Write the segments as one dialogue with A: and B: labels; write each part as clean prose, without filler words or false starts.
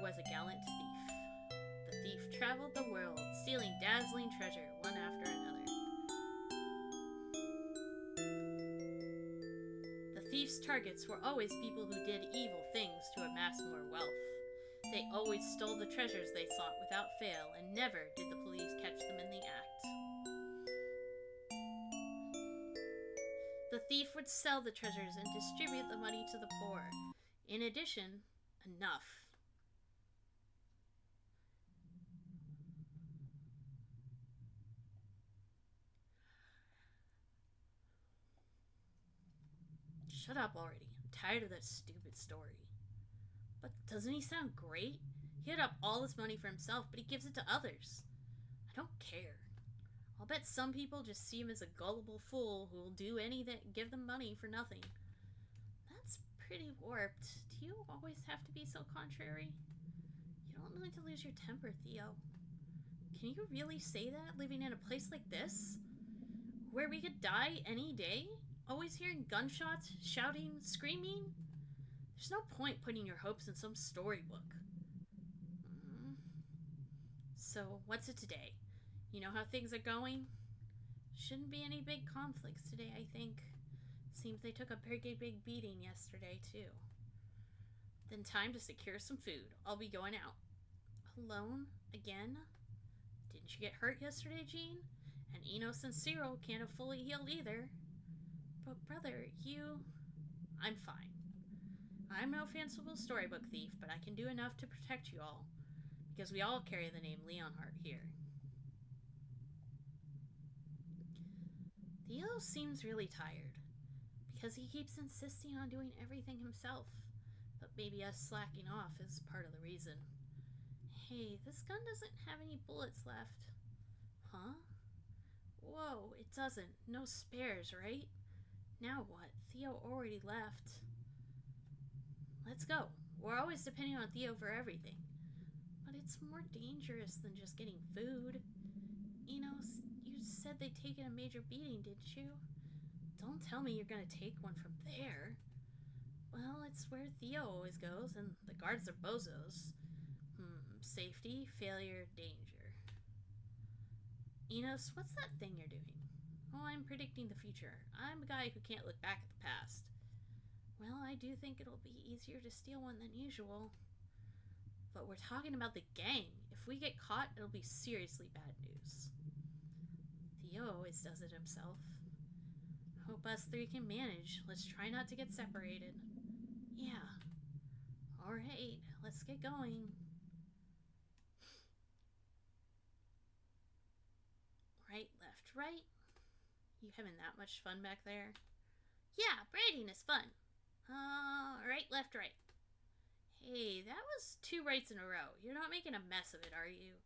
A: was a gallant thief. The thief traveled the world, stealing dazzling treasure one after another. The thief's targets were always people who did evil things to amass more wealth. They always stole the treasures they sought without fail, and never did the police catch them in the act. The thief would sell the treasures and distribute the money to the poor. In addition, enough. Shut up already. I'm tired of that stupid story. But doesn't he sound great? He had up all this money for himself, but he gives it to others. I don't care. I'll bet some people just see him as a gullible fool who will do anything, give them money for nothing. That's pretty warped. Do you always have to be so contrary? You don't need to lose your temper, Theo. Can you really say that, living in a place like this? Where we could die any day? Always hearing gunshots, shouting, screaming? There's no point putting your hopes in some storybook. So, what's it today? You know how things are going? Shouldn't be any big conflicts today, I think. Seems they took a pretty big beating yesterday, too. Then time to secure some food. I'll be going out. Alone? Again? Didn't you get hurt yesterday, Jean? And Enos and Cyril can't have fully healed either. But brother, I'm fine. I'm no fanciful storybook thief, but I can do enough to protect you all. Because we all carry the name Leonhardt here. Theo seems really tired. Because he keeps insisting on doing everything himself. But maybe us slacking off is part of the reason. Hey, this gun doesn't have any bullets left. Huh? Whoa, it doesn't. No spares, right? Now what? Theo already left. Let's go. We're always depending on Theo for everything. But it's more dangerous than just getting food. Enos, you said they'd taken a major beating, didn't you? Don't tell me you're gonna take one from there. Well, it's where Theo always goes, and the guards are bozos. Safety, failure, danger. Enos, what's that thing you're doing? Oh, I'm predicting the future. I'm a guy who can't look back at the past. Well, I do think it'll be easier to steal one than usual. But we're talking about the gang. If we get caught, it'll be seriously bad news. Theo always does it himself. Hope us three can manage. Let's try not to get separated. Yeah. Alright, let's get going. Right, left, right. You having that much fun back there? Yeah, braiding is fun. Right, left, right. Hey, that was 2 rights in a row. You're not making a mess of it, are you?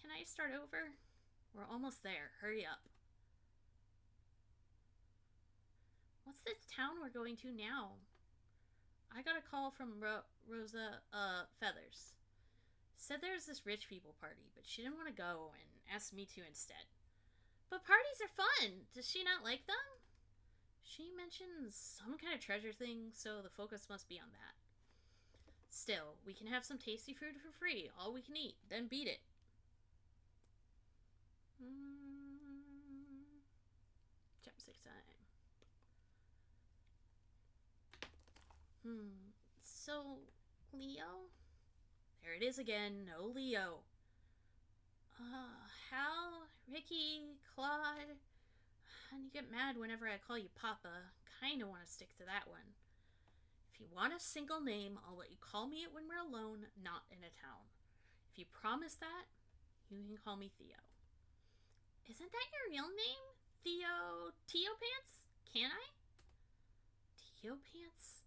A: Can I start over? We're almost there. Hurry up. What's this town we're going to now? I got a call from Rosa Feathers. Said there's this rich people party, but she didn't want to go and asked me to instead. But parties are fun. Does she not like them? She mentions some kind of treasure thing, so the focus must be on that. Still, we can have some tasty food for free, all we can eat, then beat it. Chapstick time. So, Leo? There it is again, no Leo. Hal, Ricky, Claude. And you get mad whenever I call you Papa. Kinda want to stick to that one. If you want a single name, I'll let you call me it when we're alone, not in a town. If you promise that, you can call me Theo. Isn't that your real name? Theo Pants? Can I? Theo Pants?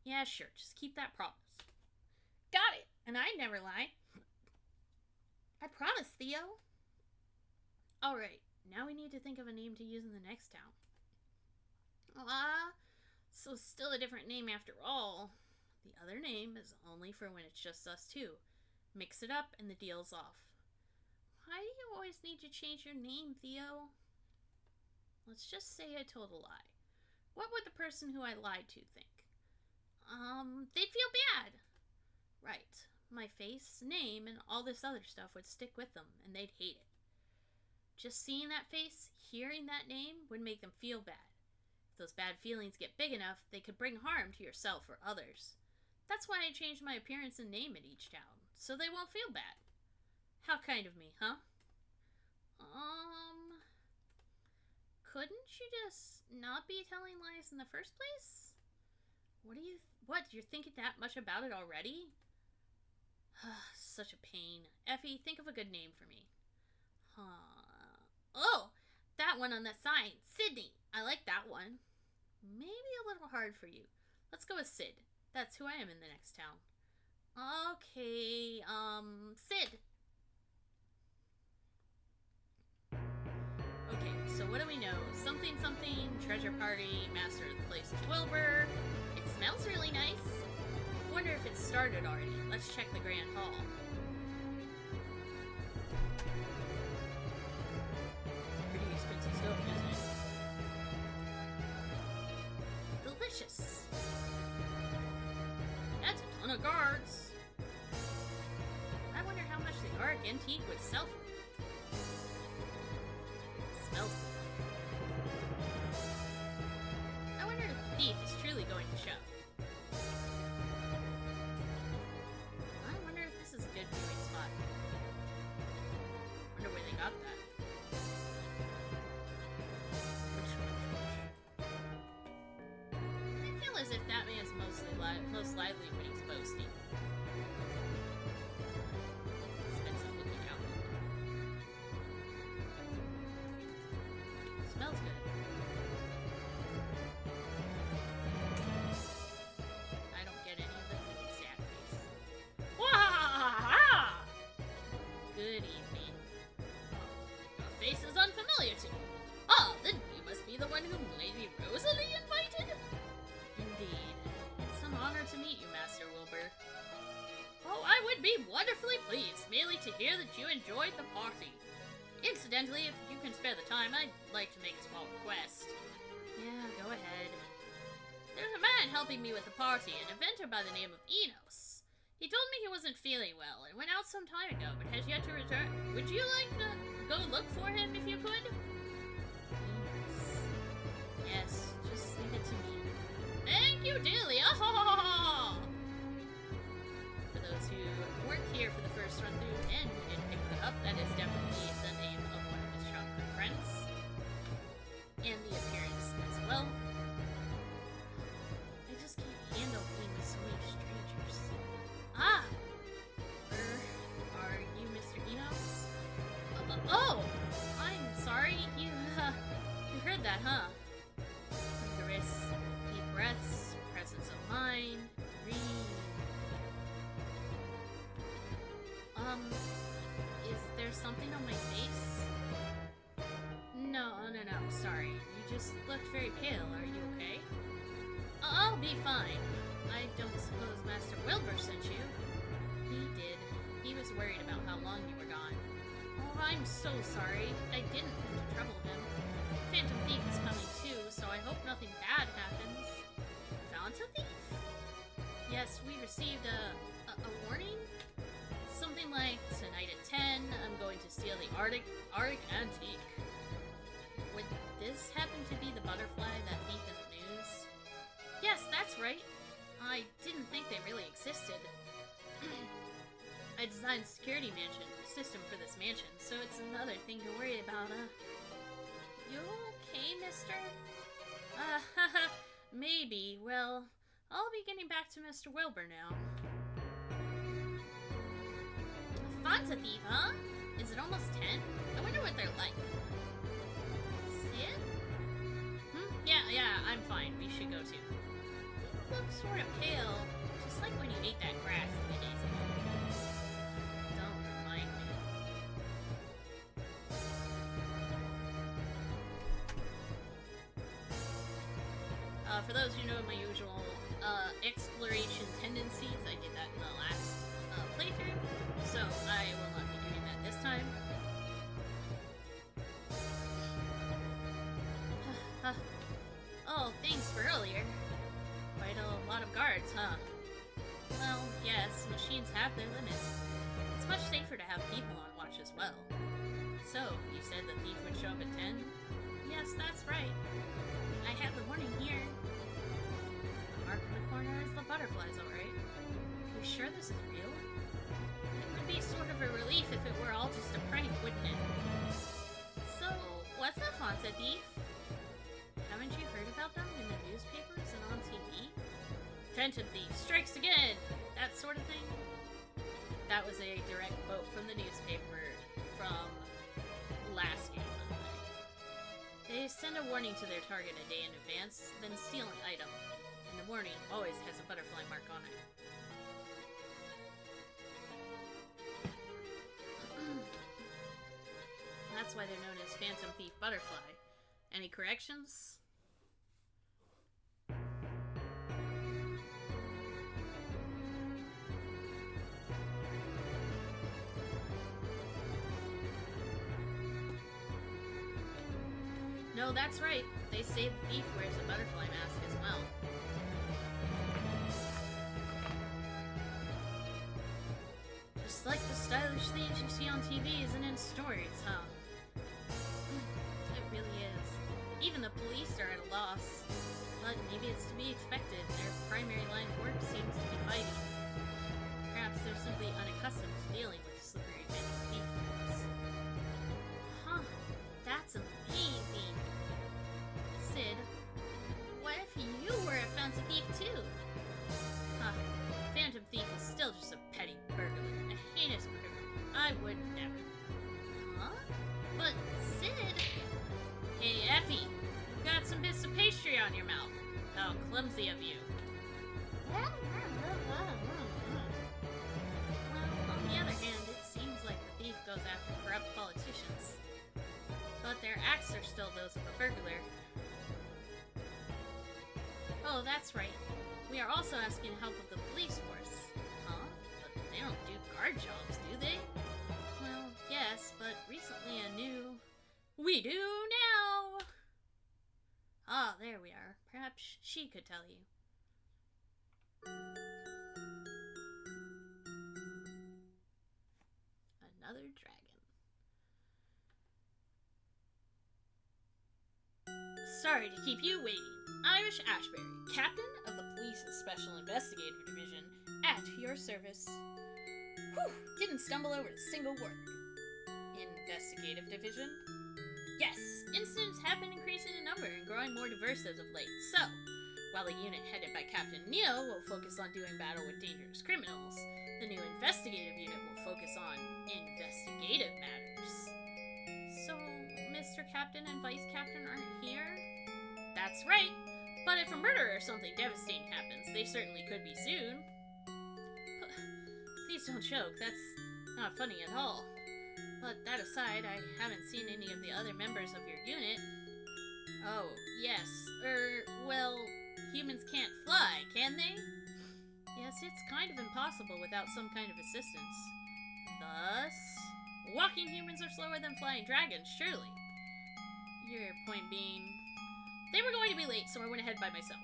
A: Yeah, sure. Just keep that promise. Got it! And I never lie. I promise, Theo. Alright, now we need to think of a name to use in the next town. So still a different name after all. The other name is only for when it's just us two. Mix it up and the deal's off. Why do you always need to change your name, Theo? Let's just say I told a lie. What would the person who I lied to think? They'd feel bad. Right. My face, name, and all this other stuff would stick with them, and they'd hate it. Just seeing that face, hearing that name, would make them feel bad. If those bad feelings get big enough, they could bring harm to yourself or others. That's why I changed my appearance and name at each town, so they won't feel bad. How kind of me, huh? Couldn't you just not be telling lies in the first place? What, you're thinking that much about it already? Such a pain. Effie, think of a good name for me. Oh, that one on the sign. Sydney. I like that one. Maybe a little hard for you. Let's go with Sid. That's who I am in the next town. Okay, Sid. Okay, so what do we know? Something, treasure party, master of the place is Wilbur. It smells really nice. Wonder if it's started already. Let's check the Grand Hall. Pretty expensive stuff, isn't it? Delicious. That's a ton of guards. I wonder how much the Arc Antique would sell for. Smells good. I wonder if the thief is truly going to show. I wonder if this is a good viewing spot. Wonder where they got that. Which? I feel as if that man's most lively when he's boasting. Expensive looking outfit. Smells good. I don't get any of the food exactly. Wahahaha! Good evening. Your face is unfamiliar to me. Ah, then you must be the one whom Lady Rosalie invited? Indeed. It's an honor to meet you, Master Wilbur. Oh, I would be wonderfully pleased, merely to hear that you enjoyed the party. Incidentally, if you can spare the time, I'd like to make a small request. Yeah, go ahead. There's a man helping me with the party, an inventor by the name of Enos. He told me he wasn't feeling well and went out some time ago, but has yet to return. Would you like to go look for him if you could? Enos. Yes, just leave it to me. Thank you, Delia! For those who weren't here for the first run through and who didn't pick it up, that is definitely the name of one of his childhood friends. And the appearance as well. I just can't handle being with so many strangers. Ah! Are you Mr. Enos? Oh! I'm sorry, you heard that, huh? Vigorous, deep breaths, presence of mind, breathe. Is there something on my face? No, sorry. You just looked very pale. Are you okay? I'll be fine. I don't suppose Master Wilbur sent you? He did. He was worried about how long you were gone. Oh, I'm so sorry. I didn't want to trouble him. Phantom Thief is coming too, so I hope nothing bad happens. Phantom Thief? Yes, we received a warning? Something like, tonight at 10, I'm going to steal the Arctic Antique. Would this happen to be the butterfly that thief in the news? Yes, that's right. I didn't think they really existed. I designed a security system for this mansion, so it's another thing to worry about, You okay, mister? Maybe. Well, I'll be getting back to Mr. Wilbur now. Fonza thief, huh? Is it almost 10? I wonder what they're like. Sid? Yeah, I'm fine. We should go too. You look sort of pale, just like when you ate that grass 3 days ago. Don't remind me. For those who know my usual exploration tendencies, I did that in the last playthrough, so I will not be doing that this time. Oh, thanks for earlier. Quite a lot of guards, huh? Well, yes, machine machines have their limits. It's much safer to have people on watch as well. So, you said the thief would show up at 10? Yes, that's right. I have the warning here. The mark in the corner is the butterflies, alright. Are you sure this is real? It would be sort of a relief if it were all just a prank, wouldn't it? So, what's a haunted thief? Haven't you heard about them in the newspapers and on TV? Phantom thief strikes again! That sort of thing? That was a direct quote from the newspaper from last game, I think. They send a warning to their target a day in advance, then steal an item. And the warning always has a butterfly mark on it. That's why they're known as Phantom Thief Butterfly. Any corrections? No, that's right. They say the thief wears a butterfly mask as well. Just like the stylish things you see on TVs and in stories, huh? It really is. Even the police are at a loss. But maybe it's to be expected. Their primary line of work seems to be fighting. Perhaps they're simply unaccustomed to dealing with slippery phantom thieves. Huh. That's amazing. Sid, what if you were a phantom thief too? Huh. Phantom thief is still just a petty burglar, a heinous criminal. I would never. Huh? But Sid... Hey, Effie, you've got some bits of pastry on your mouth. How clumsy of you. Well, on the other hand, it seems like the thief goes after corrupt politicians. But their acts are still those of a burglar. Oh, that's right. We are also asking help of the police force. Huh? But they don't do guard jobs, do they? Well, yes, but recently a new... We do now! Ah, there we are. Perhaps she could tell you. Another dragon. Sorry to keep you waiting. Irish Ashbury, Captain of the Police's Special Investigative Division, at your service. Whew, didn't stumble over a single word. Investigative Division? Yes, incidents have been increasing in number and growing more diverse as of late, so, while the unit headed by Captain Neal will focus on doing battle with dangerous criminals, the new investigative unit will focus on investigative matters. So, Mr. Captain and Vice Captain aren't here? That's right, but if a murder or something devastating happens, they certainly could be soon. Please don't joke, that's not funny at all. But that aside, I haven't seen any of the other members of your unit. Oh, yes. Well, humans can't fly, can they? Yes, it's kind of impossible without some kind of assistance. Thus, walking humans are slower than flying dragons, surely. Your point being, they were going to be late, so I went ahead by myself.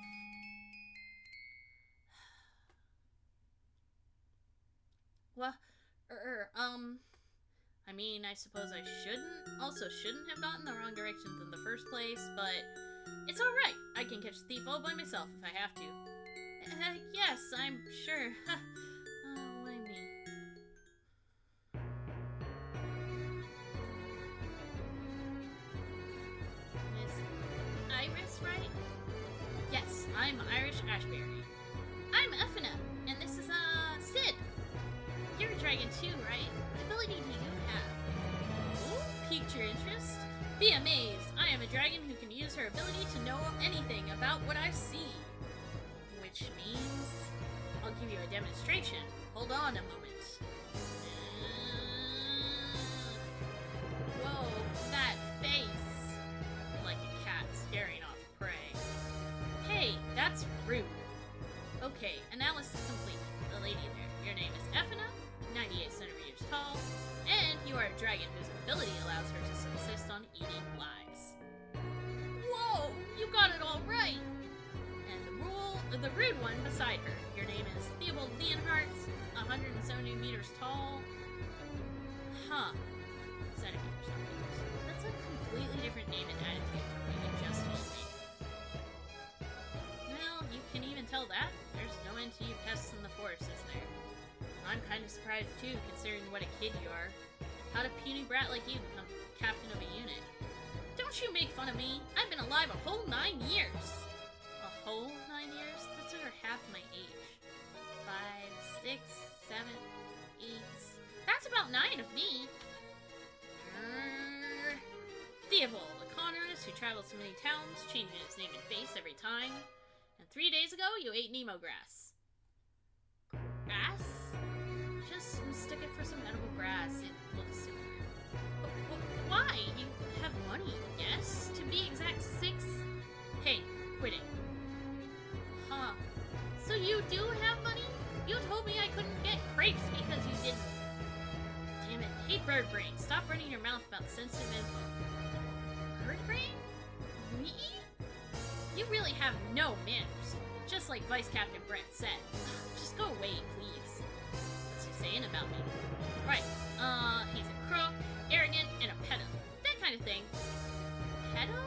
A: Well, I mean, I suppose I shouldn't have gotten the wrong directions in the first place, but it's alright. I can catch the thief all by myself if I have to. Yes, I'm sure. Why me? Miss Iris, right? Yes, I'm Irish Ashbury. I'm Effina, and this is, Sid. You're a dragon too, right? What ability do you have? Oh, piqued your interest? Be amazed! I am a dragon who can use her ability to know anything about what I see. Which means... I'll give you a demonstration. Hold on a moment. Whoa, that face! Like a cat scaring off prey. Hey, that's rude. Okay, analysis complete. The lady there. Your name is Effina, 98 centimeters tall, and you are a dragon whose ability allows her to subsist on eating lives. Whoa! You got it all right! And the rude one beside her. Your name is Theobald Leonhardt, 175 few meters tall. Huh. Centimeters, not meters. That's a completely different name and attitude from what you just told me. Well, you can even tell that. There's no end to you pests in the forest, is there? I'm kind of surprised too, considering what a kid you are. How'd a puny brat like you become captain of a unit? Don't you make fun of me! I've been alive a whole 9 years! A whole 9 years? That's over half my age. 5, 6, 7, 8... That's about 9 of me! Theobald, a con artist who travels to many towns, changing his name and face every time. And 3 days ago, you ate Nemo grass. Grass? Just mistook it for some edible grass. It looks similar. But why? You have money, yes? To be exact, 6... Hey, quit it. Huh. So you do have money? You told me I couldn't get crepes because you didn't. Damn it. Hey, Bird Brain, stop running your mouth about sensitive info. Bird Brain? Me? You really have no manners. Just like Vice Captain Brett said. Just go away, please. What's he saying about me? Right. He's a crook, arrogant, and a pedo. That kind of thing. Pedo?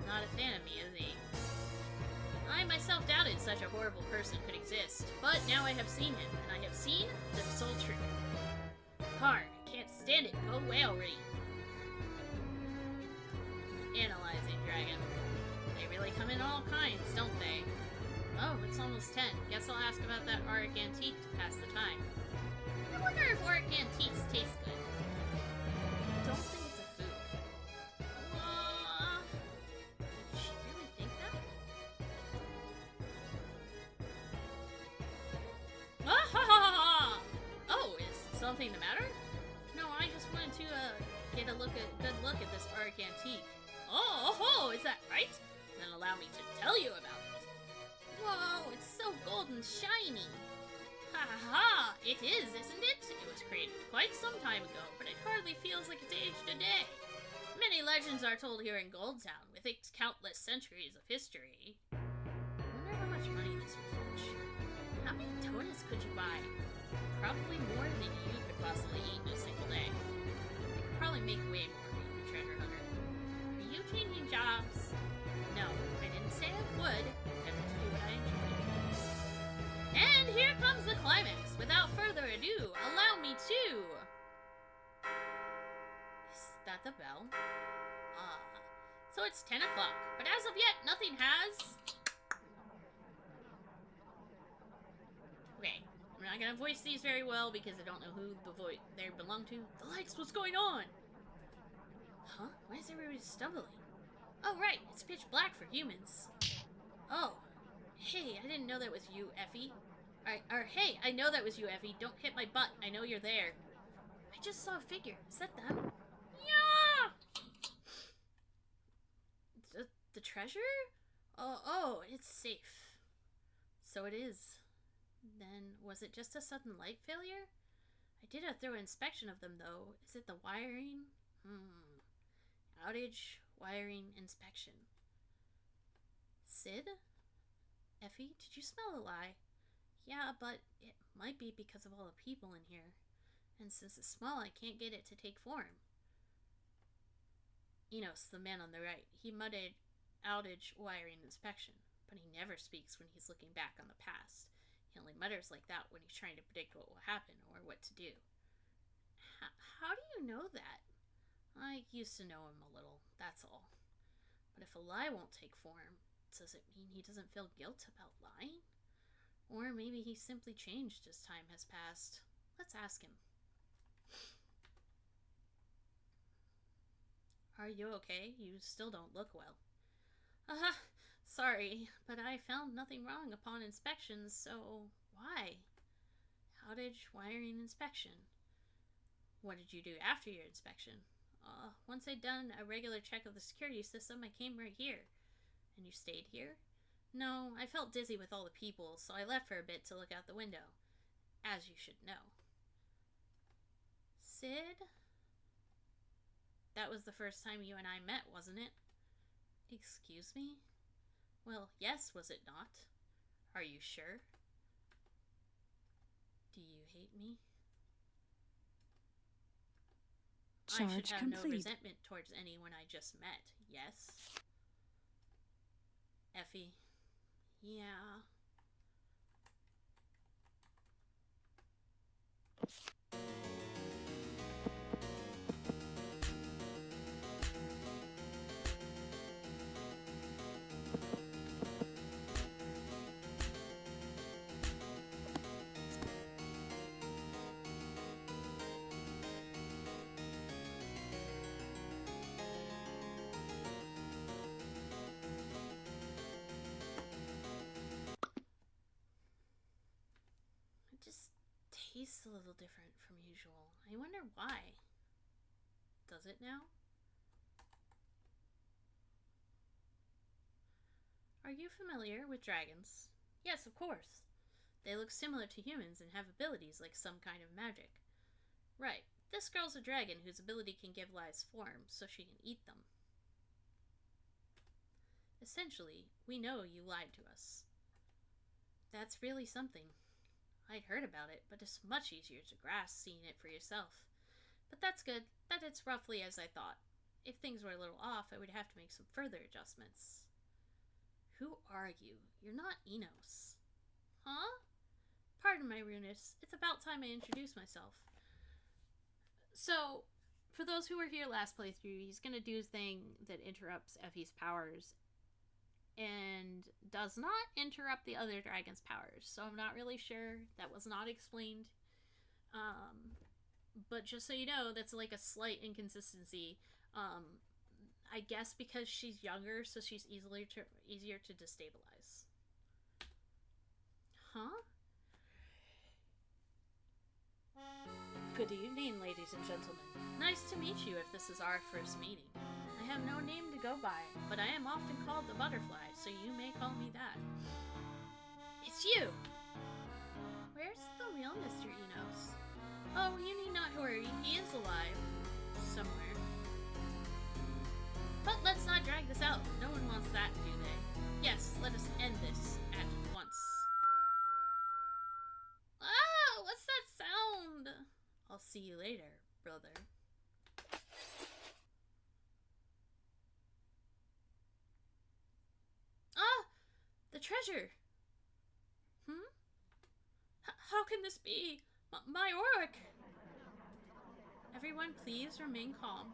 A: Not a fan of me, is he? I myself doubted such a horrible person could exist, but now I have seen him, and I have seen the sole truth. Hard. Can't stand it. Go away already. Analyzing Dragon. They really come in all kinds, don't they? Oh, it's almost 10. Guess I'll ask about that Auric Antique to pass the time. I wonder if Auric Antiques taste good. Don't think it's a food. Did she really think that? Ah ha ha ha! Oh, is something the matter? No, I just wanted to get a good look at this Auric Antique. Oh, is that right? Then allow me to tell you about it. Whoa, it's so golden shiny. Ha ha ha, it is, isn't it? It was created quite some time ago, but it hardly feels like it's aged a day. Many legends are told here in Goldtown, with its countless centuries of history. I wonder how much money this would fetch. How many donuts could you buy? Probably more than you could possibly eat in a single day. I could probably make way more being a treasure hunter. Are you changing jobs? No, I didn't say I would. Better to do what I enjoy. And here comes the climax. Without further ado, allow me to... Is that the bell? So it's 10 o'clock, but as of yet, nothing has... Okay, I'm not gonna voice these very well because I don't know who they belong to. The lights, what's going on? Huh? Why is everybody stumbling? Oh, right, it's pitch black for humans. Oh. Hey, I didn't know that was you, Effie. Hey, I know that was you, Effie. Don't hit my butt. I know you're there. I just saw a figure. Is that them? Yeah! The treasure? Oh, it's safe. So it is. Then, was it just a sudden light failure? I did a thorough inspection of them, though. Is it the wiring? Outage, wiring, inspection. Sid? Effie, did you smell a lie? Yeah, but it might be because of all the people in here. And since it's small, I can't get it to take form. Enos, the man on the right, he muttered outage, wiring, inspection, but he never speaks when he's looking back on the past. He only mutters like that when he's trying to predict what will happen or what to do. How do you know that? I used to know him a little, that's all. But if a lie won't take form, does it mean he doesn't feel guilt about lying? Or maybe he simply changed as time has passed. Let's ask him. Are you okay? You still don't look well. Sorry, but I found nothing wrong upon inspection, so why? Outage, wiring, inspection. What did you do after your inspection? Once I'd done a regular check of the security system, I came right here. And you stayed here? No, I felt dizzy with all the people, so I left for a bit to look out the window. As you should know. Sid? That was the first time you and I met, wasn't it? Excuse me? Well, yes, was it not? Are you sure? Do you hate me?
B: Charge
A: I should have
B: complete.
A: no resentment towards anyone I just met, yes? Effie. Yeah. It just tastes a little different from usual. I wonder why. Does it now? Are you familiar with dragons? Yes, of course. They look similar to humans and have abilities like some kind of magic. Right. This girl's a dragon whose ability can give lives form, so she can eat them. Essentially, we know you lied to us. That's really something. I'd heard about it, but it's much easier to grasp seeing it for yourself. But that's good, that it's roughly as I thought. If things were a little off, I would have to make some further adjustments. Who are you? You're not Enos. Huh? Pardon my rudeness. It's about time I introduce myself. So, for those who were here last playthrough, he's going to do his thing that interrupts Effie's powers and does not interrupt the other dragon's powers. So I'm not really sure. That was not explained. But just so you know, that's like a slight inconsistency. I guess because she's younger, so she's easier to destabilize. Huh? Good evening, ladies and gentlemen. Nice to meet you if this is our first meeting. I have no name to go by, but I am often called the Butterfly, so you may call me that. It's you! Where's the real Mr. Enos? Oh, you need not worry, he is alive. Somewhere. But let's not drag this out. No one wants that, do they? Yes, let us end this at once. Ah, what's that sound? I'll see you later, brother. Ah! The treasure! How can this be? My Auric! Everyone, please remain calm.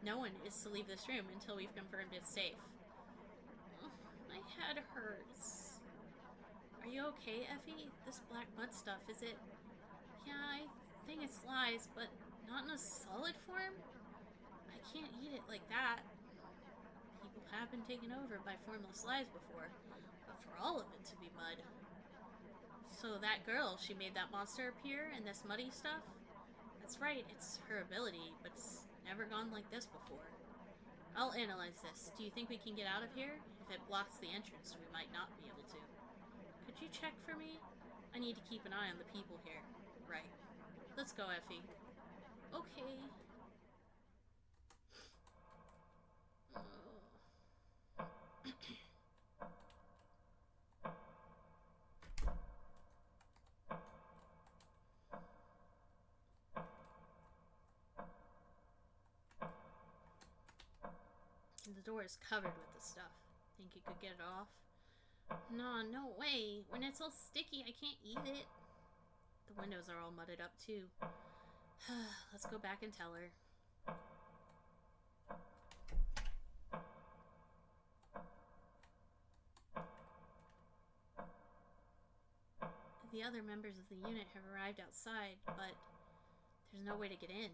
A: No one is to leave this room until we've confirmed it's safe. My head hurts. Are you okay, Effie? This black mud stuff, is it? Yeah, I think it's lies, but not in a solid form? I can't eat it like that. People have been taken over by formless lies before, but for all of it to be mud. So that girl, she made that monster appear in this muddy stuff? That's right, it's her ability, but it's never gone like this before. I'll analyze this. Do you think we can get out of here? If it blocks the entrance, we might not be able to. Could you check for me? I need to keep an eye on the people here. Right. Let's go, Effie. Okay. The door is covered with the stuff. Think you could get it off? No way. When it's all sticky, I can't eat it. The windows are all mudded up, too. Let's go back and tell her. The other members of the unit have arrived outside, but there's no way to get in.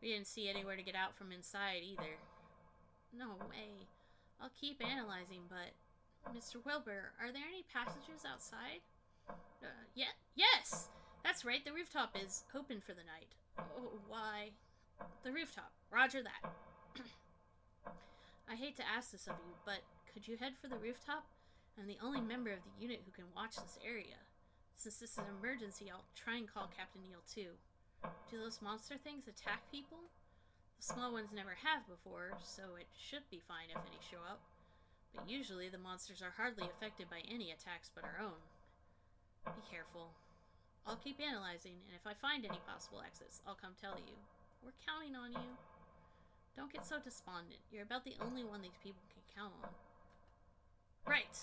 A: We didn't see anywhere to get out from inside either. No way. I'll keep analyzing, but... Mr. Wilbur, are there any passages outside? Yes! That's right, the rooftop is open for the night. Oh, why? The rooftop. Roger that. I hate to ask this of you, but could you head for the rooftop? I'm the only member of the unit who can watch this area. Since this is an emergency, I'll try and call Captain Neal too. Do those monster things attack people? The small ones never have before, so it should be fine if any show up. But usually the monsters are hardly affected by any attacks but our own. Be careful. I'll keep analyzing, and if I find any possible exits, I'll come tell you. We're counting on you. Don't get so despondent. You're about the only one these people can count on. Right.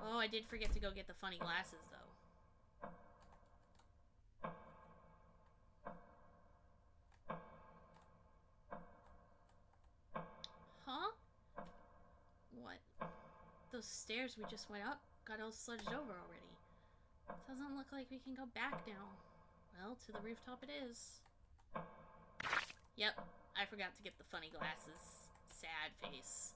A: Oh, I did forget to go get the funny glasses, though. Huh? What? Those stairs we just went up got all sludged over already. Doesn't look like we can go back now. Well, to the rooftop it is. Yep, I forgot to get the funny glasses. Sad face.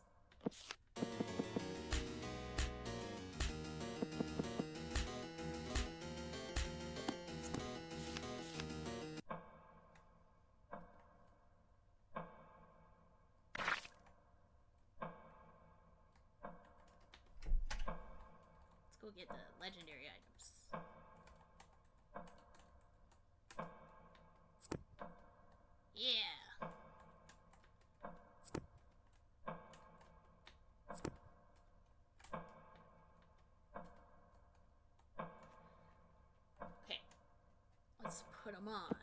A: Let's go get the legendary items. Yeah. Okay. Let's put them on.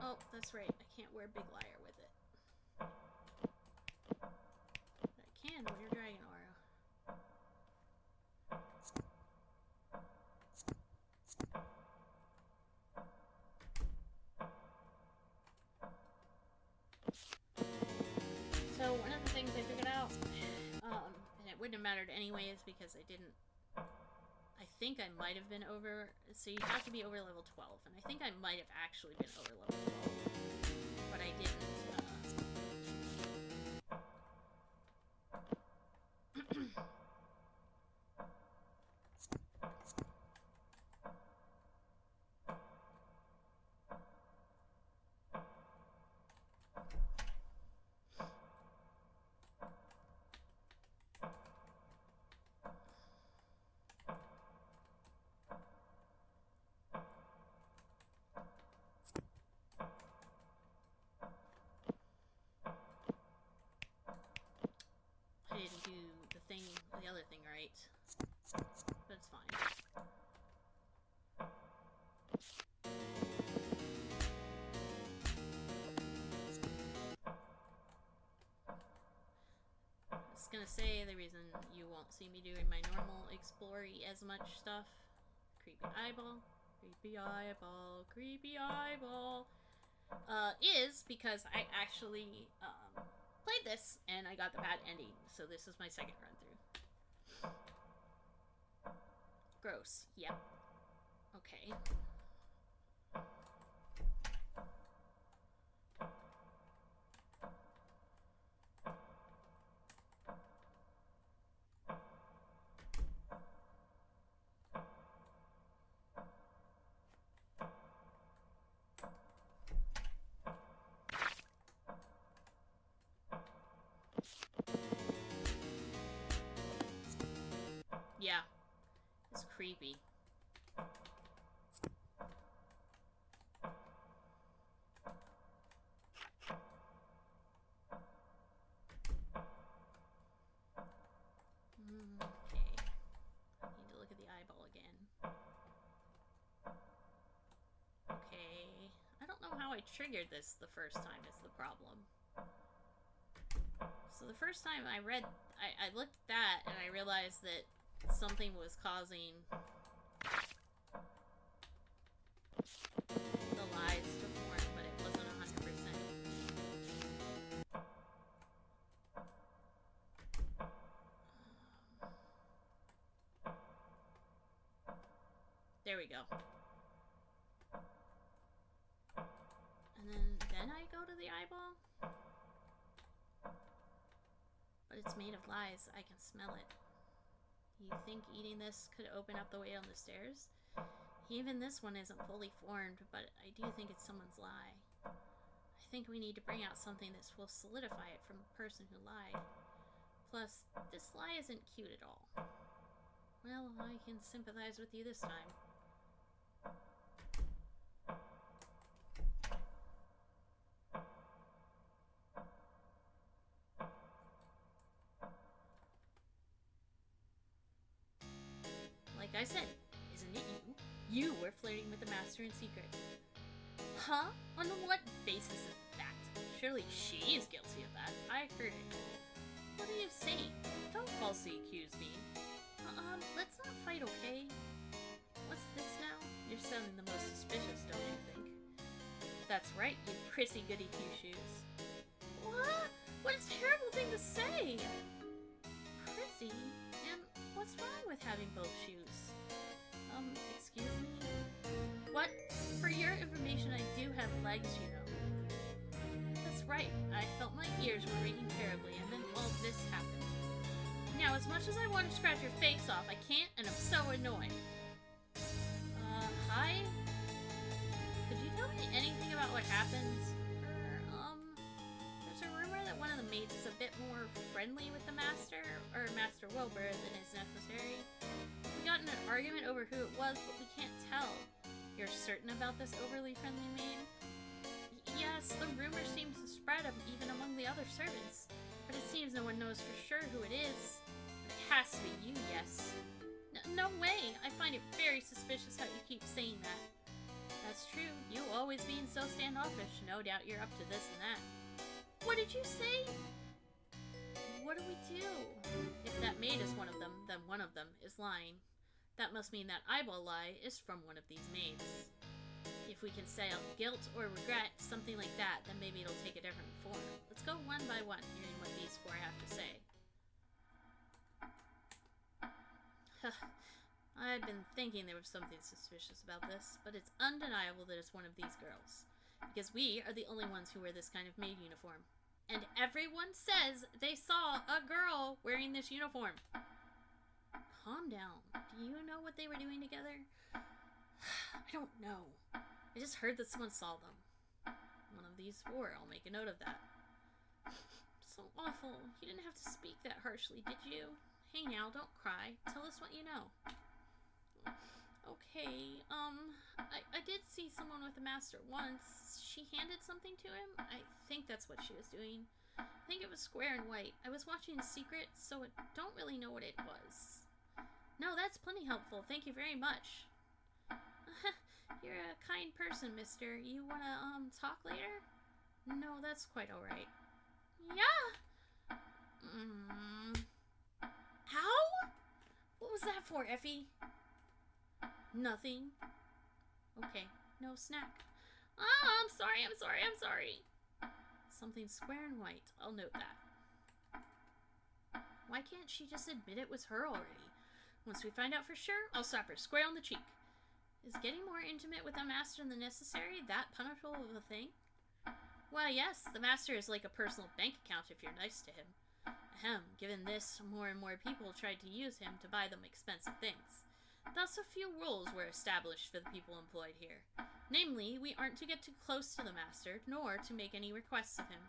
A: Oh, that's right. I can't wear Big Liar with it. But I can wear Dragon Aura. So one of the things I figured out, and it wouldn't have mattered anyways because I didn't. I think I might have been over. So you have to be over level 12, and I think I might have actually been over level 12, but I didn't. I didn't do the other thing right, but it's fine. I was gonna say the reason you won't see me doing my normal explory as much stuff, creepy eyeball, creepy eyeball, creepy eyeball, is because I actually, played this and I got the bad ending, so this is my second run through. Gross. Yep. Okay. Yeah, it's creepy. Okay. I need to look at the eyeball again. Okay. I don't know how I triggered this the first time is the problem. So the first time I looked at that and I realized that something was causing the lies to form, but it wasn't 100%. There we go. And then I go to the eyeball? But it's made of lies. I can smell it. You think eating this could open up the way on the stairs? Even this one isn't fully formed, but I do think it's someone's lie. I think we need to bring out something that will solidify it from the person who lied. Plus, this lie isn't cute at all. Well, I can sympathize with you this time. I said, isn't it you? You were flirting with the master in secret. Huh? On what basis is that? Surely she is guilty of that. I heard it. What are you saying? Don't falsely accuse me. Let's not fight, okay? What's this now? You're sounding the most suspicious, don't you think? That's right, you prissy goody two-shoes. What? What a terrible thing to say! Prissy? And what's wrong with having both shoes? Excuse me? What? For your information, I do have legs, you know. That's right, I felt my ears were ringing terribly, and then all this happened. Now, as much as I want to scratch your face off, I can't, and I'm so annoyed. Hi? Could you tell me anything about what happened? There's a rumor that one of the maids is a bit more friendly with the Master, or Master Wilbur, than is necessary. We got in an argument over who it was, but we can't tell. You're certain about this overly friendly maid? Yes, the rumor seems to spread even among the other servants, but it seems no one knows for sure who it is. But it has to be you, yes. No way! I find it very suspicious how you keep saying that. That's true, you always being so standoffish. No doubt you're up to this and that. What did you say? What do we do? If that maid is one of them, then one of them is lying. That must mean that eyeball lie is from one of these maids. If we can say guilt or regret, something like that, then maybe it'll take a different form. Let's go one by one, hearing what these four have to say. I've been thinking there was something suspicious about this, but it's undeniable that it's one of these girls. Because we are the only ones who wear this kind of maid uniform. And everyone says they saw a girl wearing this uniform. Calm down. Do you know what they were doing together? I don't know. I just heard that someone saw them. One of these four. I'll make a note of that. So awful. You didn't have to speak that harshly, did you? Hey now, don't cry. Tell us what you know. Okay, I did see someone with the Master once. She handed something to him. I think that's what she was doing. I think it was square and white. I was watching Secret, so I don't really know what it was. No, that's plenty helpful. Thank you very much. You're a kind person, mister. You wanna, talk later? No, that's quite alright. Yeah! How? What was that for, Effie? Nothing. Okay, no snack. I'm sorry. Something square and white. I'll note that. Why can't she just admit it was her already? Once we find out for sure, I'll slap her square on the cheek. Is getting more intimate with a master than necessary that punishable of a thing? Well, yes, the master is like a personal bank account if you're nice to him. Ahem, given this, more and more people tried to use him to buy them expensive things. Thus, a few rules were established for the people employed here. Namely, we aren't to get too close to the master, nor to make any requests of him.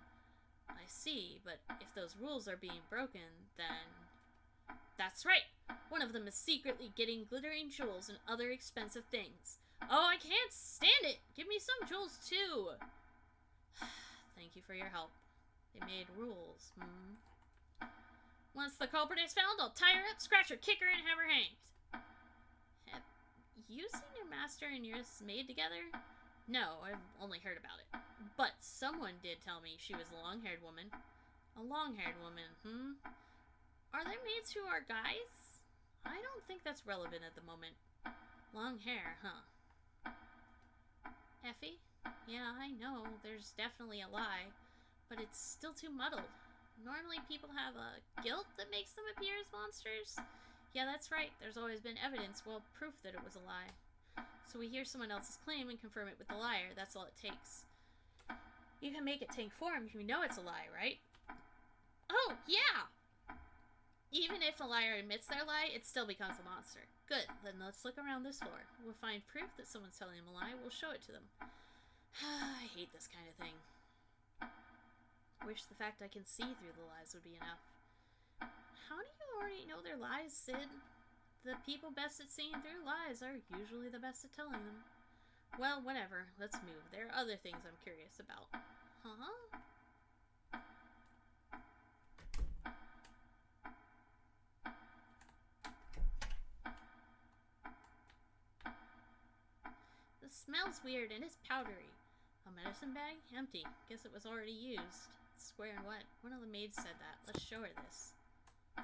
A: I see, but if those rules are being broken, then... That's right! One of them is secretly getting glittering jewels and other expensive things. Oh, I can't stand it! Give me some jewels, too! Thank you for your help. They made rules, Once the culprit is found, I'll tie her up, scratch her, kick her, and have her hanged. Have you seen your master and your maid together? No, I've only heard about it. But someone did tell me she was a long-haired woman. A long-haired woman, Are there maids who are guys? I don't think that's relevant at the moment. Long hair, huh? Effie? Yeah, I know, there's definitely a lie, but it's still too muddled. Normally people have a guilt that makes them appear as monsters. Yeah, that's right, there's always been evidence, proof that it was a lie. So we hear someone else's claim and confirm it with the liar, that's all it takes. You can make it take form if you know it's a lie, right? Oh, yeah! Even if a liar admits their lie, it still becomes a monster. Good, then let's look around this floor. We'll find proof that someone's telling them a lie, we'll show it to them. I hate this kind of thing. Wish the fact I can see through the lies would be enough. How do you already know their lies, Sid? The people best at seeing through lies are usually the best at telling them. Well, whatever. Let's move. There are other things I'm curious about. Huh? The smell's weird and it's powdery. A medicine bag? Empty. Guess it was already used. It's square and wet. One of the maids said that. Let's show her this. I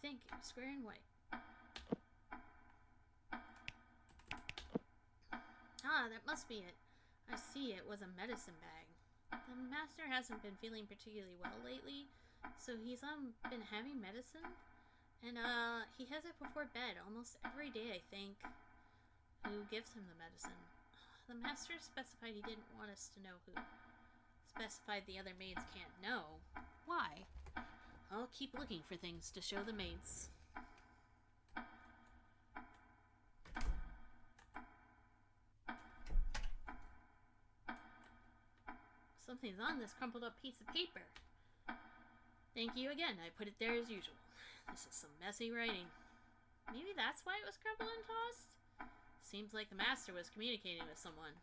A: think it was square and white. Ah, that must be it. I see, it was a medicine bag. The master hasn't been feeling particularly well lately, so he's been having medicine. And he has it before bed almost every day, I think. Who gives him the medicine? The master specified he didn't want us to know who. Specified the other maids can't know. Why? I'll keep looking for things to show the maids. Something's on this crumpled up piece of paper. Thank you again. I put it there as usual. This is some messy writing. Maybe that's why it was crumpled and tossed? Seems like the master was communicating with someone.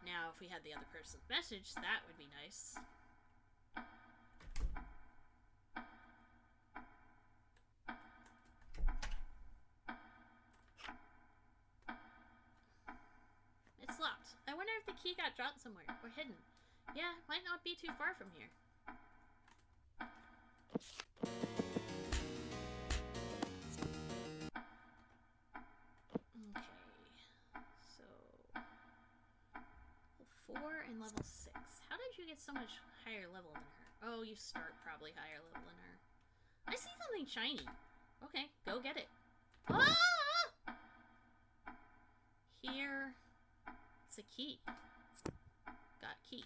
A: Now, if we had the other person's message, that would be nice. It's locked. I wonder if the key got dropped somewhere or hidden. Yeah, might not be too far from here. Okay, so level 4 and level 6. How did you get so much higher level than her? Oh, you start probably higher level than her. I see something shiny. Okay, go get it. Ah! Here, it's a key. Got key.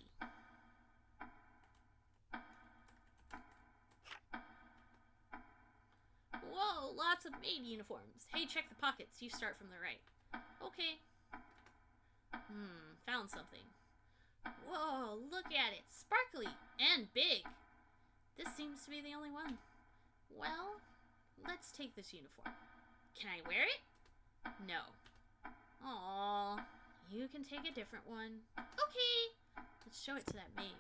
A: Whoa, lots of maid uniforms. Hey, check the pockets. You start from the right. Okay. Found something. Whoa, look at it. Sparkly and big. This seems to be the only one. Well, let's take this uniform. Can I wear it? No. Aww. You can take a different one. Okay. Let's show it to that maid.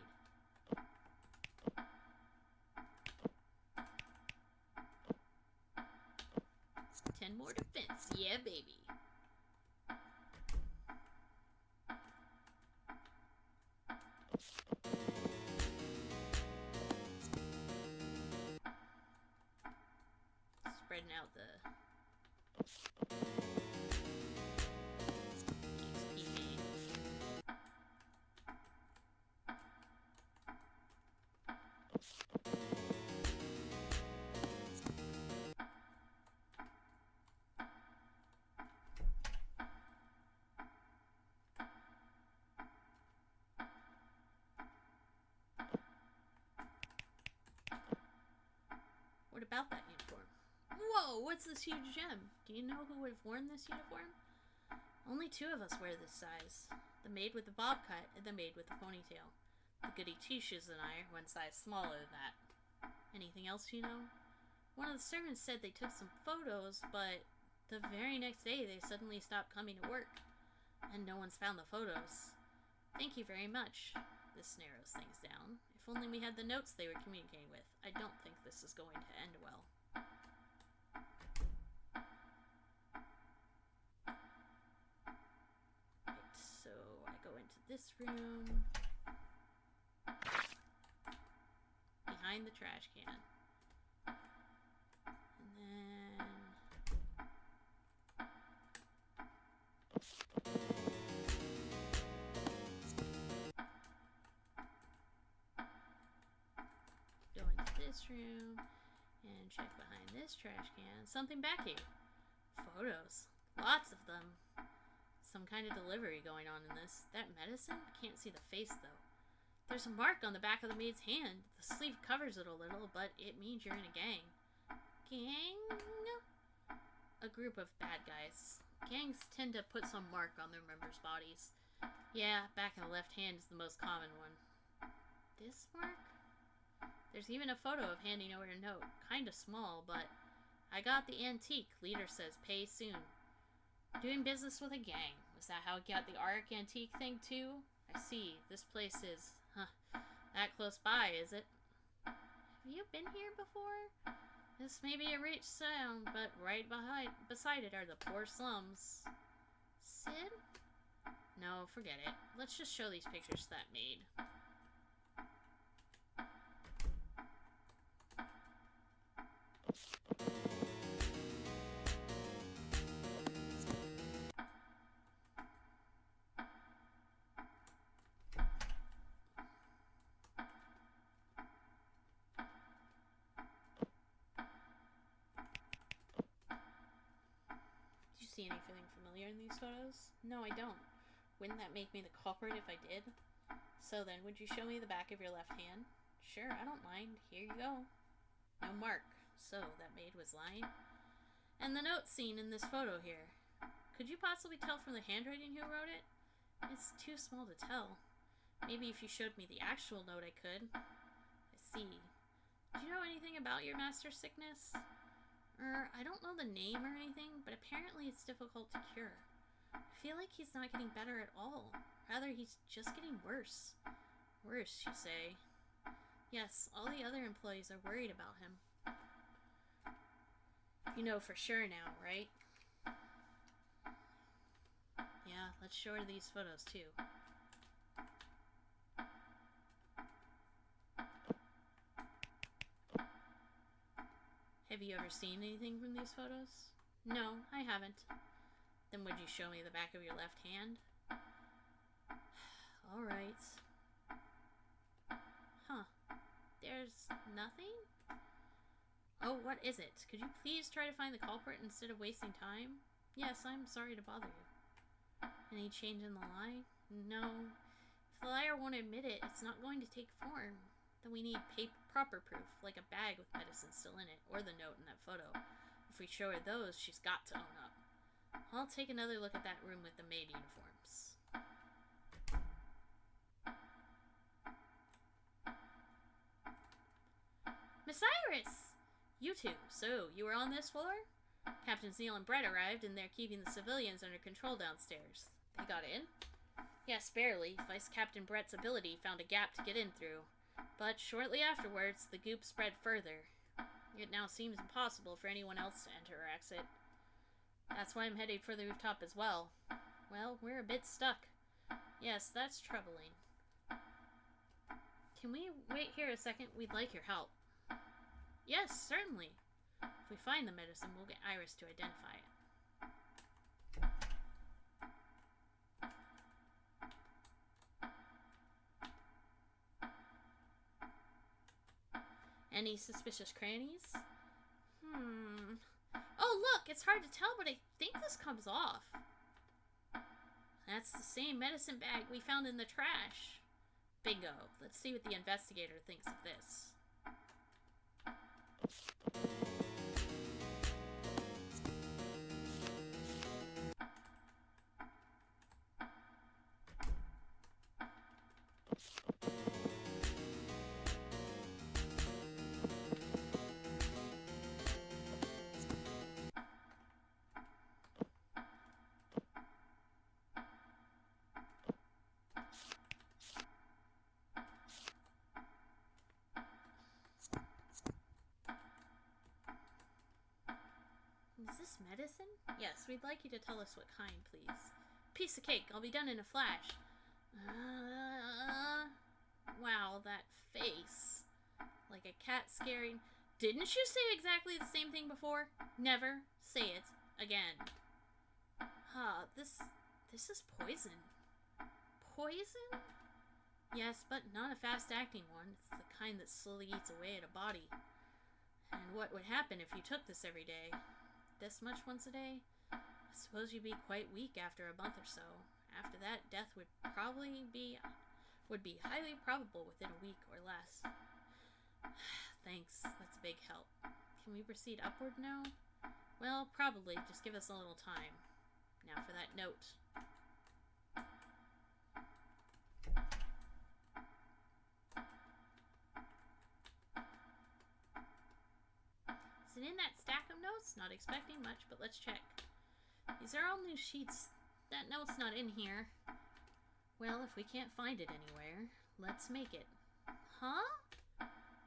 A: 10 more defense. Yeah, baby. Spreading out the XP gain. What about that uniform? Whoa, what's this huge gem? Do you know who would have worn this uniform? Only 2 of us wear this size. The maid with the bob cut and the maid with the ponytail. The goody two-shoes and I are 1 size smaller than that. Anything else you know? One of the servants said they took some photos, but the very next day they suddenly stopped coming to work. And no one's found the photos. Thank you very much. This narrows things down. If only we had the notes they were communicating with. I don't think this is going to end well. Right, so I go into this room. Behind the trash can. And then... go into this room and check behind this trash can. Something back here. Photos. Lots of them. Some kind of delivery going on in this. That medicine? Can't see the face though. There's a mark on the back of the maid's hand. The sleeve covers it a little, but it means you're in a gang. Gang? A group of bad guys. Gangs tend to put some mark on their members' bodies. Yeah, back of the left hand is the most common one. This mark? There's even a photo of handing over a note. Kinda small, but I got the antique. Leader says pay soon. Doing business with a gang. Was that how it got the Ark antique thing too? I see. This place is, that close by, is it? Have you been here before? This may be a rich sound, but right beside it are the poor slums. Sid? No, forget it. Let's just show these pictures to that maid. Do you see anything familiar in these photos? No, I don't. Wouldn't that make me the culprit if I did? So then, would you show me the back of your left hand? Sure, I don't mind. Here you go. No mark. So, that maid was lying? And the note seen in this photo here. Could you possibly tell from the handwriting who wrote it? It's too small to tell. Maybe if you showed me the actual note I could. I see. Do you know anything about your master's sickness? I don't know the name or anything, but apparently it's difficult to cure. I feel like he's not getting better at all. Rather, he's just getting worse. Worse, you say? Yes, all the other employees are worried about him. You know for sure now, right? Yeah, let's show her these photos too. Have you ever seen anything from these photos? No, I haven't. Then would you show me the back of your left hand? Alright. Huh. There's nothing? Oh, what is it? Could you please try to find the culprit instead of wasting time? Yes, I'm sorry to bother you. Any change in the lie? No. If the liar won't admit it, it's not going to take form. Then we need proper proof, like a bag with medicine still in it, or the note in that photo. If we show her those, she's got to own up. I'll take another look at that room with the maid uniforms. Miss Iris! You two, so you were on this floor? Captains Neil and Brett arrived, and they're keeping the civilians under control downstairs. They got in? Yes, barely. Vice Captain Brett's ability found a gap to get in through. But shortly afterwards, the goop spread further. It now seems impossible for anyone else to enter or exit. That's why I'm headed for the rooftop as well. Well, we're a bit stuck. Yes, that's troubling. Can we wait here a second? We'd like your help. Yes, certainly. If we find the medicine, we'll get Iris to identify it. Any suspicious crannies? Oh, look! It's hard to tell, but I think this comes off. That's the same medicine bag we found in the trash. Bingo. Let's see what the investigator thinks of this. Is this medicine? Yes, we'd like you to tell us what kind, please. Piece of cake. I'll be done in a flash. Wow, that face. Like a cat scaring. Didn't you say exactly the same thing before? Never say it again. This is poison. Poison? Yes, but not a fast-acting one. It's the kind that slowly eats away at a body. And what would happen if you took this every day? This much once a day? I suppose you'd be quite weak after a month or so. After that, death would be highly probable within a week or less. Thanks, that's a big help. Can we proceed upward now? Well, probably. Just give us a little time. Now for that note. Is it in that stack of notes? Not expecting much, but let's check. These are all new sheets. That note's not in here. Well, if we can't find it anywhere, let's make it. Huh?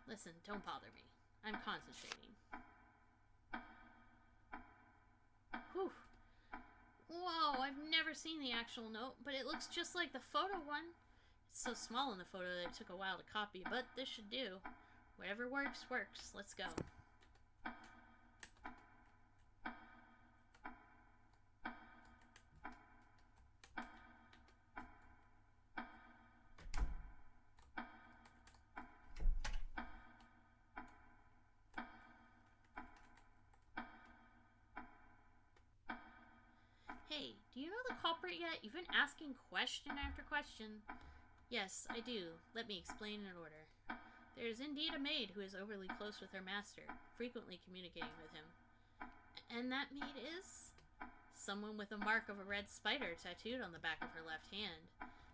A: Listen, don't bother me. I'm concentrating. Whew. Whoa, I've never seen the actual note, but it looks just like the photo one. It's so small in the photo that it took a while to copy, but this should do. Whatever works, works. Let's go. Hey, do you know the culprit yet? You've been asking question after question. Yes, I do. Let me explain in order. There is indeed a maid who is overly close with her master, frequently communicating with him. And that maid is? Someone with a mark of a red spider tattooed on the back of her left hand.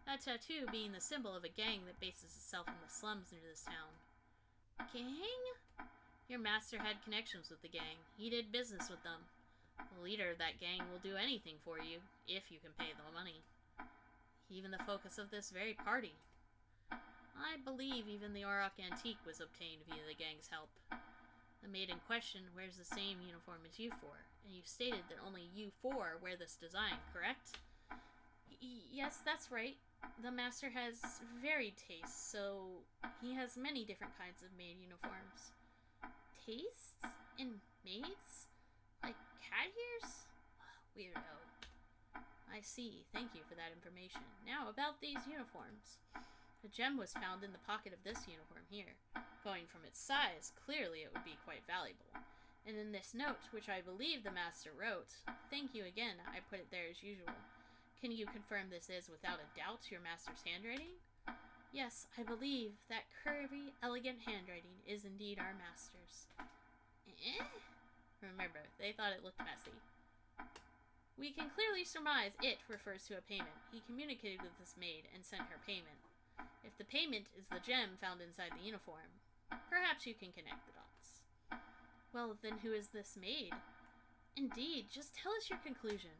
A: That tattoo being the symbol of a gang that bases itself in the slums near this town. Gang? Your master had connections with the gang. He did business with them. The leader of that gang will do anything for you, if you can pay the money. Even the focus of this very party. I believe even the Auroch antique was obtained via the gang's help. The maid in question wears the same uniform as you four, and you stated that only you four wear this design, correct? Yes, that's right. The master has varied tastes, so he has many different kinds of maid uniforms. Tastes? In maids? Like cat ears? Weirdo. I see. Thank you for that information. Now, about these uniforms. A gem was found in the pocket of this uniform here. Going from its size, clearly it would be quite valuable. And in this note, which I believe the master wrote, thank you again, I put it there as usual. Can you confirm this is, without a doubt, your master's handwriting? Yes, I believe that curvy, elegant handwriting is indeed our master's. Remember, they thought it looked messy. We can clearly surmise it refers to a payment. He communicated with this maid and sent her payment. If the payment is the gem found inside the uniform, perhaps you can connect the dots. Well, then who is this maid? Indeed, just tell us your conclusion.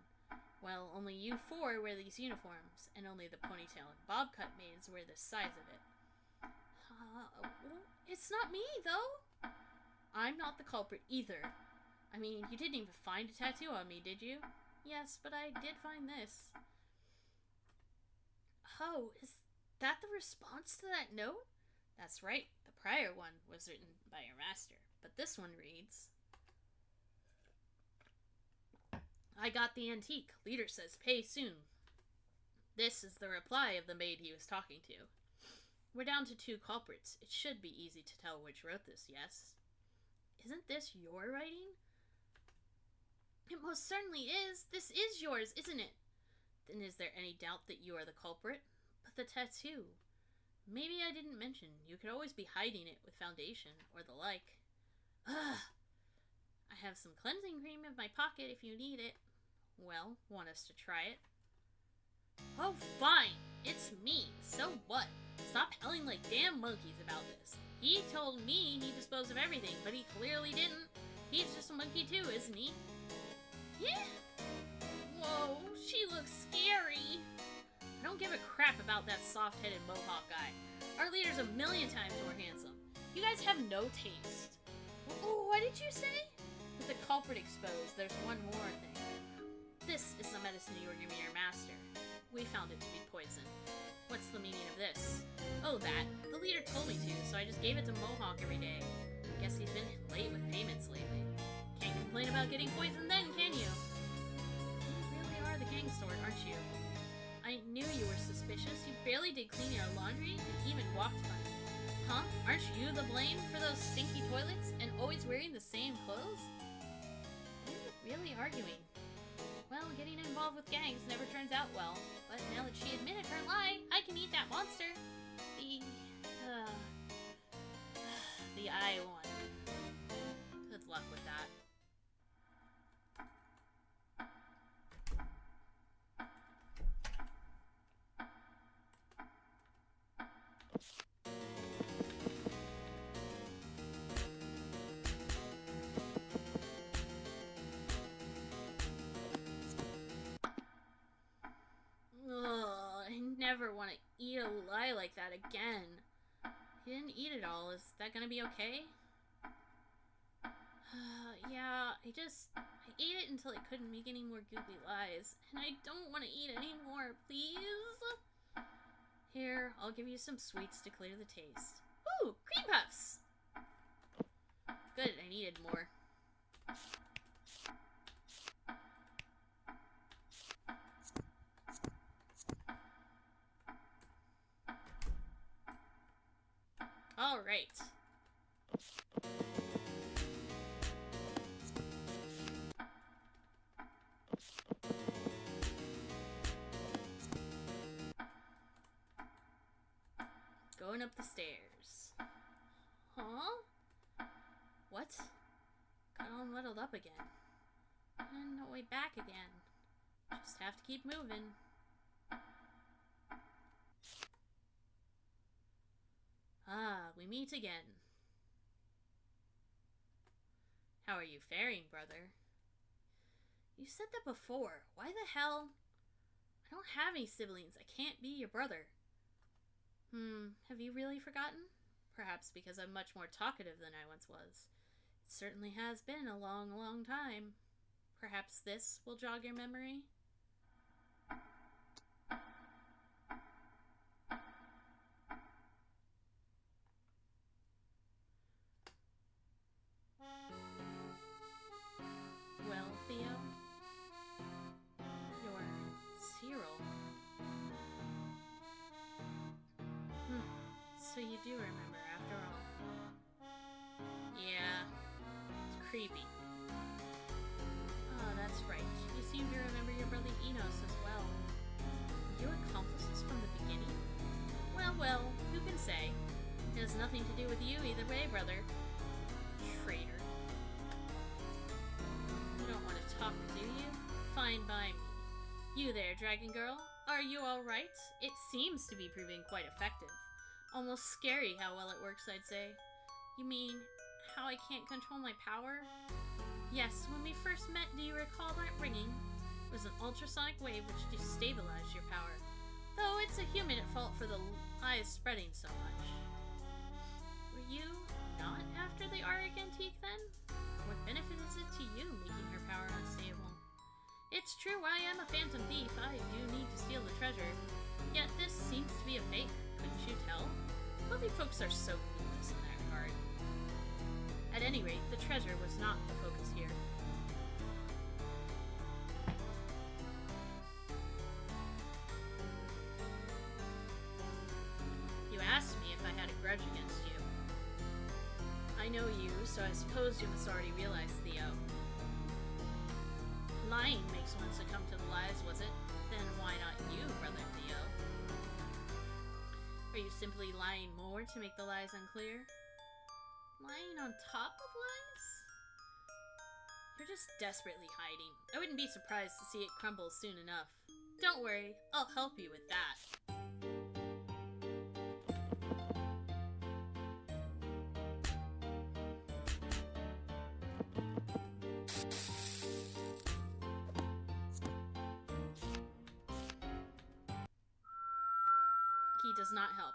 A: Well, only you four wear these uniforms, and only the ponytail and bob cut maids wear this size of it. It's not me, though. I'm not the culprit either. I mean, you didn't even find a tattoo on me, did you? Yes, but I did find this. Oh, is that the response to that note? That's right. The prior one was written by your master, but this one reads, I got the antique. Leader says pay soon. This is the reply of the maid he was talking to. We're down to 2 culprits. It should be easy to tell which wrote this, yes? Isn't this your writing? It most certainly is. This is yours, isn't it? Then is there any doubt that you are the culprit? But the tattoo. Maybe I didn't mention. You could always be hiding it with foundation or the like. Ugh. I have some cleansing cream in my pocket if you need it. Well, want us to try it? Oh, fine. It's me. So what? Stop howling like damn monkeys about this. He told me he disposed of everything, but he clearly didn't. He's just a monkey too, isn't he? Yeah. Whoa, she looks scary. I don't give a crap about that soft-headed mohawk guy. Our leader's a million times more handsome. You guys have no taste. Oh, what did you say? With the culprit exposed, there's one more thing. This is the medicine you were giving your master. We found it to be poison. What's the meaning of this? Oh, that. The leader told me to, so I just gave it to Mohawk every day. Guess he's been late with payments lately. Can't complain about getting poisoned then, can you? You really are the gang sword, aren't you? I knew you were suspicious. You barely did clean your laundry and even walked funny. Huh? Aren't you the blame for those stinky toilets and always wearing the same clothes? They're really arguing. Well, getting involved with gangs never turns out well. But now that she admitted her lie, I can eat that monster. The I one. Good luck with that. Ugh, I never want to eat a lie like that again. You didn't eat it all. Is that gonna be okay? Yeah, I ate it until I couldn't make any more googly lies, and I don't want to eat any more, please? Here, I'll give you some sweets to clear the taste. Ooh, cream puffs! Good, I needed more. All right. Going up the stairs. Huh? What? Got all muddled up again. And no way back again. Just have to keep moving. Ah, we meet again. How are you faring, brother? You said that before. Why the hell? I don't have any siblings. I can't be your brother. Have you really forgotten? Perhaps because I'm much more talkative than I once was. It certainly has been a long, long time. Perhaps this will jog your memory? Well, Theo? You're Cyril. So you do remember after all. Yeah, it's creepy. Oh, that's right. You seem to remember your brother Enos as well. Were you accomplices from the beginning? Well, who can say? It has nothing to do with you either way, brother. Traitor. You don't want to talk, do you? Fine by me. You there, Dragon Girl. Are you alright? It seems to be proving quite effective. Almost scary how well it works, I'd say. You mean, how I can't control my power? Yes, when we first met, do you recall that ringing? It was an ultrasonic wave which destabilized your power. Though it's a human at fault for the lies spreading so much. Were you not after the Auric Antique then? What benefit is it to you making her power unstable? It's true, I am a phantom thief. I do need to steal the treasure. Yet this seems to be a fake. Couldn't you tell? Wealthy folks are so clueless in that regard. At any rate, the treasure was not the focus here. You asked me if I had a grudge against you. I know you, so I suppose you must already realize, Theo. Lying makes one succumb to the lies, was it? Then why not you, brother Theo? Are you simply lying more to make the lies unclear? Lying on top of lies? You're just desperately hiding. I wouldn't be surprised to see it crumble soon enough. Don't worry, I'll help you with that. He does not help.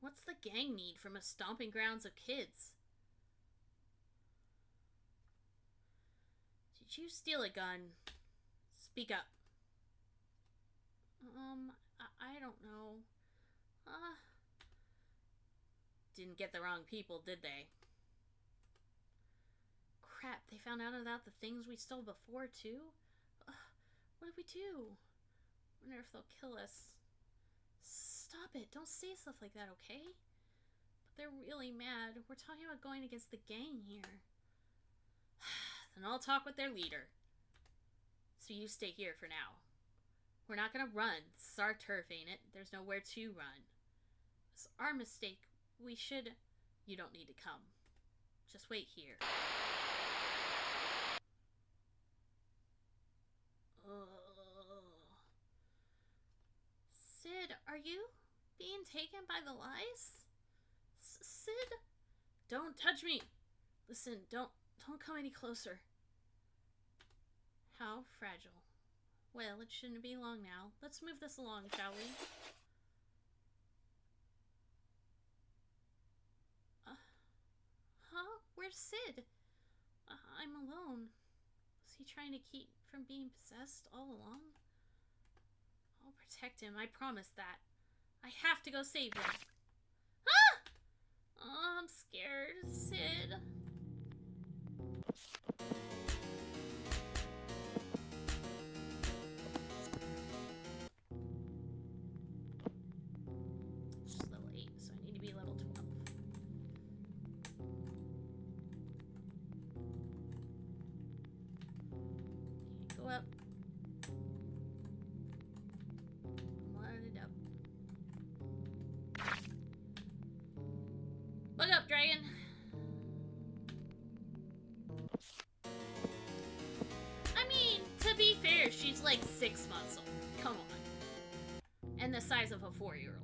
A: What's the gang need from a stomping grounds of kids? Did you steal a gun? Speak up. I don't know. Didn't get the wrong people, did they? Crap, they found out about the things we stole before, too? What did we do? Wonder if they'll kill us. Stop it, don't say stuff like that, okay? But they're really mad. We're talking about going against the gang here. Then I'll talk with their leader. So you stay here for now. We're not gonna run. This is our turf, ain't it? There's nowhere to run. It's our mistake. We should... You don't need to come. Just wait here. Sid, are you being taken by the lies? Sid? Don't touch me! Listen, don't come any closer. How fragile. Well, it shouldn't be long now. Let's move this along, shall we? Huh? Where's Sid? I'm alone. Was he trying to keep from being possessed all along? I'll protect him, I promise that. I have to go save him. Ah! Oh, I'm scared, Sid. Just level 8, so I need to be level 12. Okay, go up. Load it up. Bug up, dragon! I mean, to be fair, she's like 6 months old. Come on. And the size of a 4-year-old.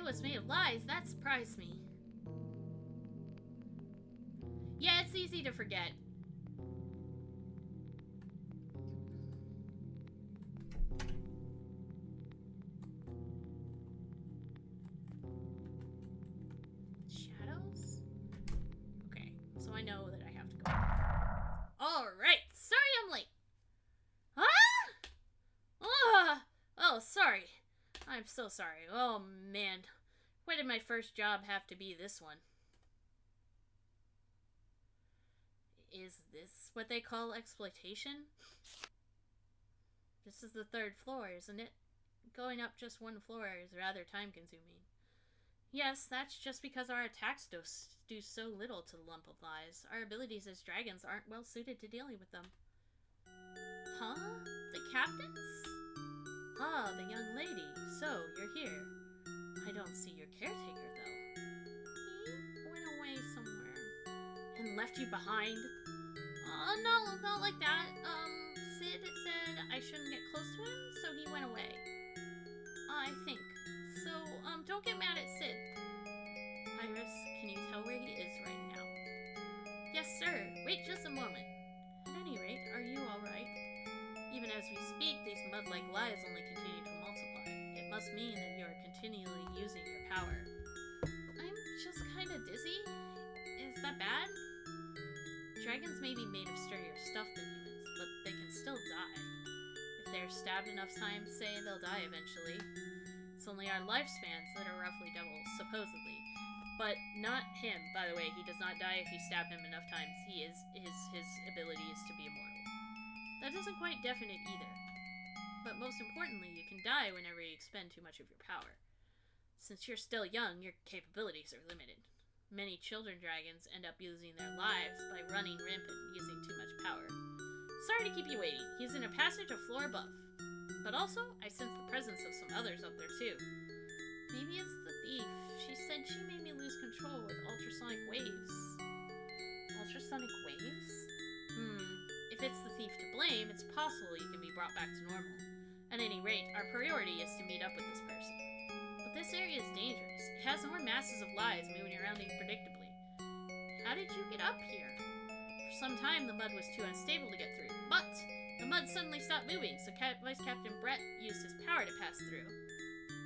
A: Was made of lies. That surprised me. Yeah, it's easy to forget. Shadows? Okay, so I know that I have to go. Alright, sorry I'm late. Ah! Oh, sorry. I'm so sorry. Oh, man. Why did my first job have to be this one? Is this what they call exploitation? This is the 3rd floor, isn't it? Going up just 1 floor is rather time-consuming. Yes, that's just because our attacks do so little to the lump of lies. Our abilities as dragons aren't well suited to dealing with them. Huh? The captains? Ah, the young lady. So, you're here. I don't see your caretaker, though. He went away somewhere. And left you behind? No, not like that. Sid said I shouldn't get close to him, so he went away. I think. So, don't get mad at Sid. Iris, can you tell where he is right now? Yes, sir. Wait just a moment. At any rate, are you alright? Even as we speak, these mud-like lies only continue to multiply. It must mean that you are continually using your power. I'm just kind of dizzy. Is that bad? Dragons may be made of sturdier stuff than humans, but they can still die. If they're stabbed enough times, say, they'll die eventually. It's only our lifespans that are roughly double, supposedly. But not him, by the way. He does not die if you stab him enough times. His ability is to be immortal. That isn't quite definite either. But most importantly, you can die whenever you expend too much of your power. Since you're still young, your capabilities are limited. Many children dragons end up losing their lives by running rampant using too much power. Sorry to keep you waiting. He's in a passage a floor above. But also, I sense the presence of some others up there too. Maybe it's the thief. She said she made me lose control with ultrasonic waves. Ultrasonic waves? If it's the thief to blame, it's possible you can be brought back to normal. At any rate, our priority is to meet up with this person. But this area is dangerous. It has more masses of lies moving around unpredictably. How did you get up here? For some time, the mud was too unstable to get through, but the mud suddenly stopped moving, so Vice Captain Brett used his power to pass through.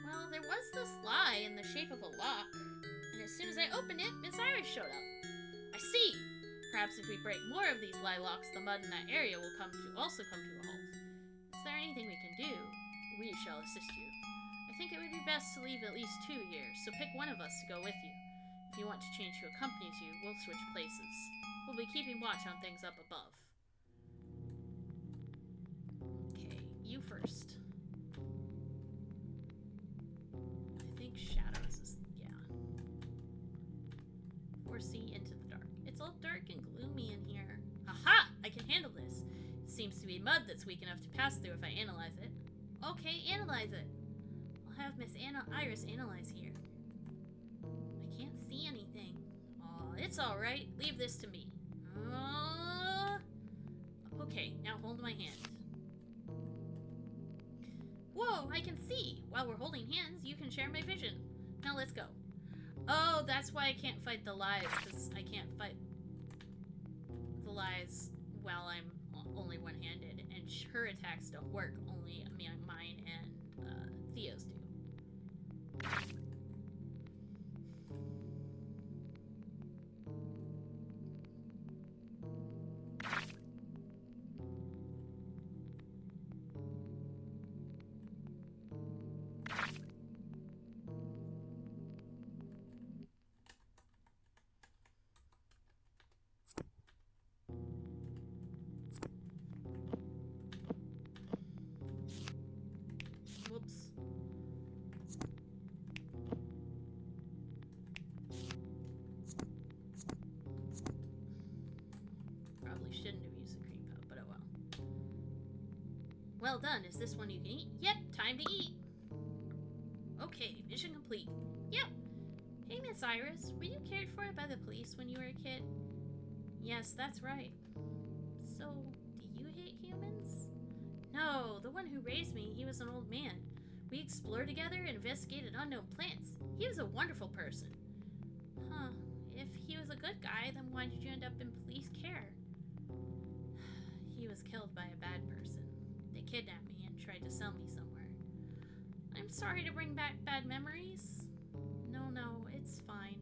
A: Well, there was this lie in the shape of a lock, and as soon as I opened it, Miss Iris showed up. I see! Perhaps if we break more of these lie locks, the mud in that area will also come to a halt. Is there anything we can do? We shall assist you. I think it would be best to leave at least 2 here, so pick one of us to go with you. If you want to change who accompanies you, we'll switch places. We'll be keeping watch on things up above. Okay, you first. I think shadows is, yeah. Foresee into the dark. It's all dark and gloomy in here. Aha! I can handle this. It seems to be mud that's weak enough to pass through if I analyze it. Okay, analyze it. have Miss Iris analyze here. I can't see anything. Aw, it's alright. Leave this to me. Okay, now hold my hand. Whoa, I can see! While we're holding hands, you can share my vision. Now let's go. Oh, that's why I can't fight the lies, because I can't fight the lies while I'm only one-handed, and her attacks don't work. Only mine and Theo's do. Whoops. Probably shouldn't have used the cream puff, but oh well. Well done. Is this one you can eat? Yep, time to eat. Okay, mission complete. Yep. Hey, Miss Iris, were you cared for by the police when you were a kid? Yes, that's right. So, do you hate humans? No, the one who raised me, he was an old man. We explored together and investigated unknown plants. He was a wonderful person. Huh. If he was a good guy, then why did you end up in police care? He was killed by a bad person. They kidnapped me and tried to sell me somewhere. I'm sorry to bring back bad memories. No, it's fine.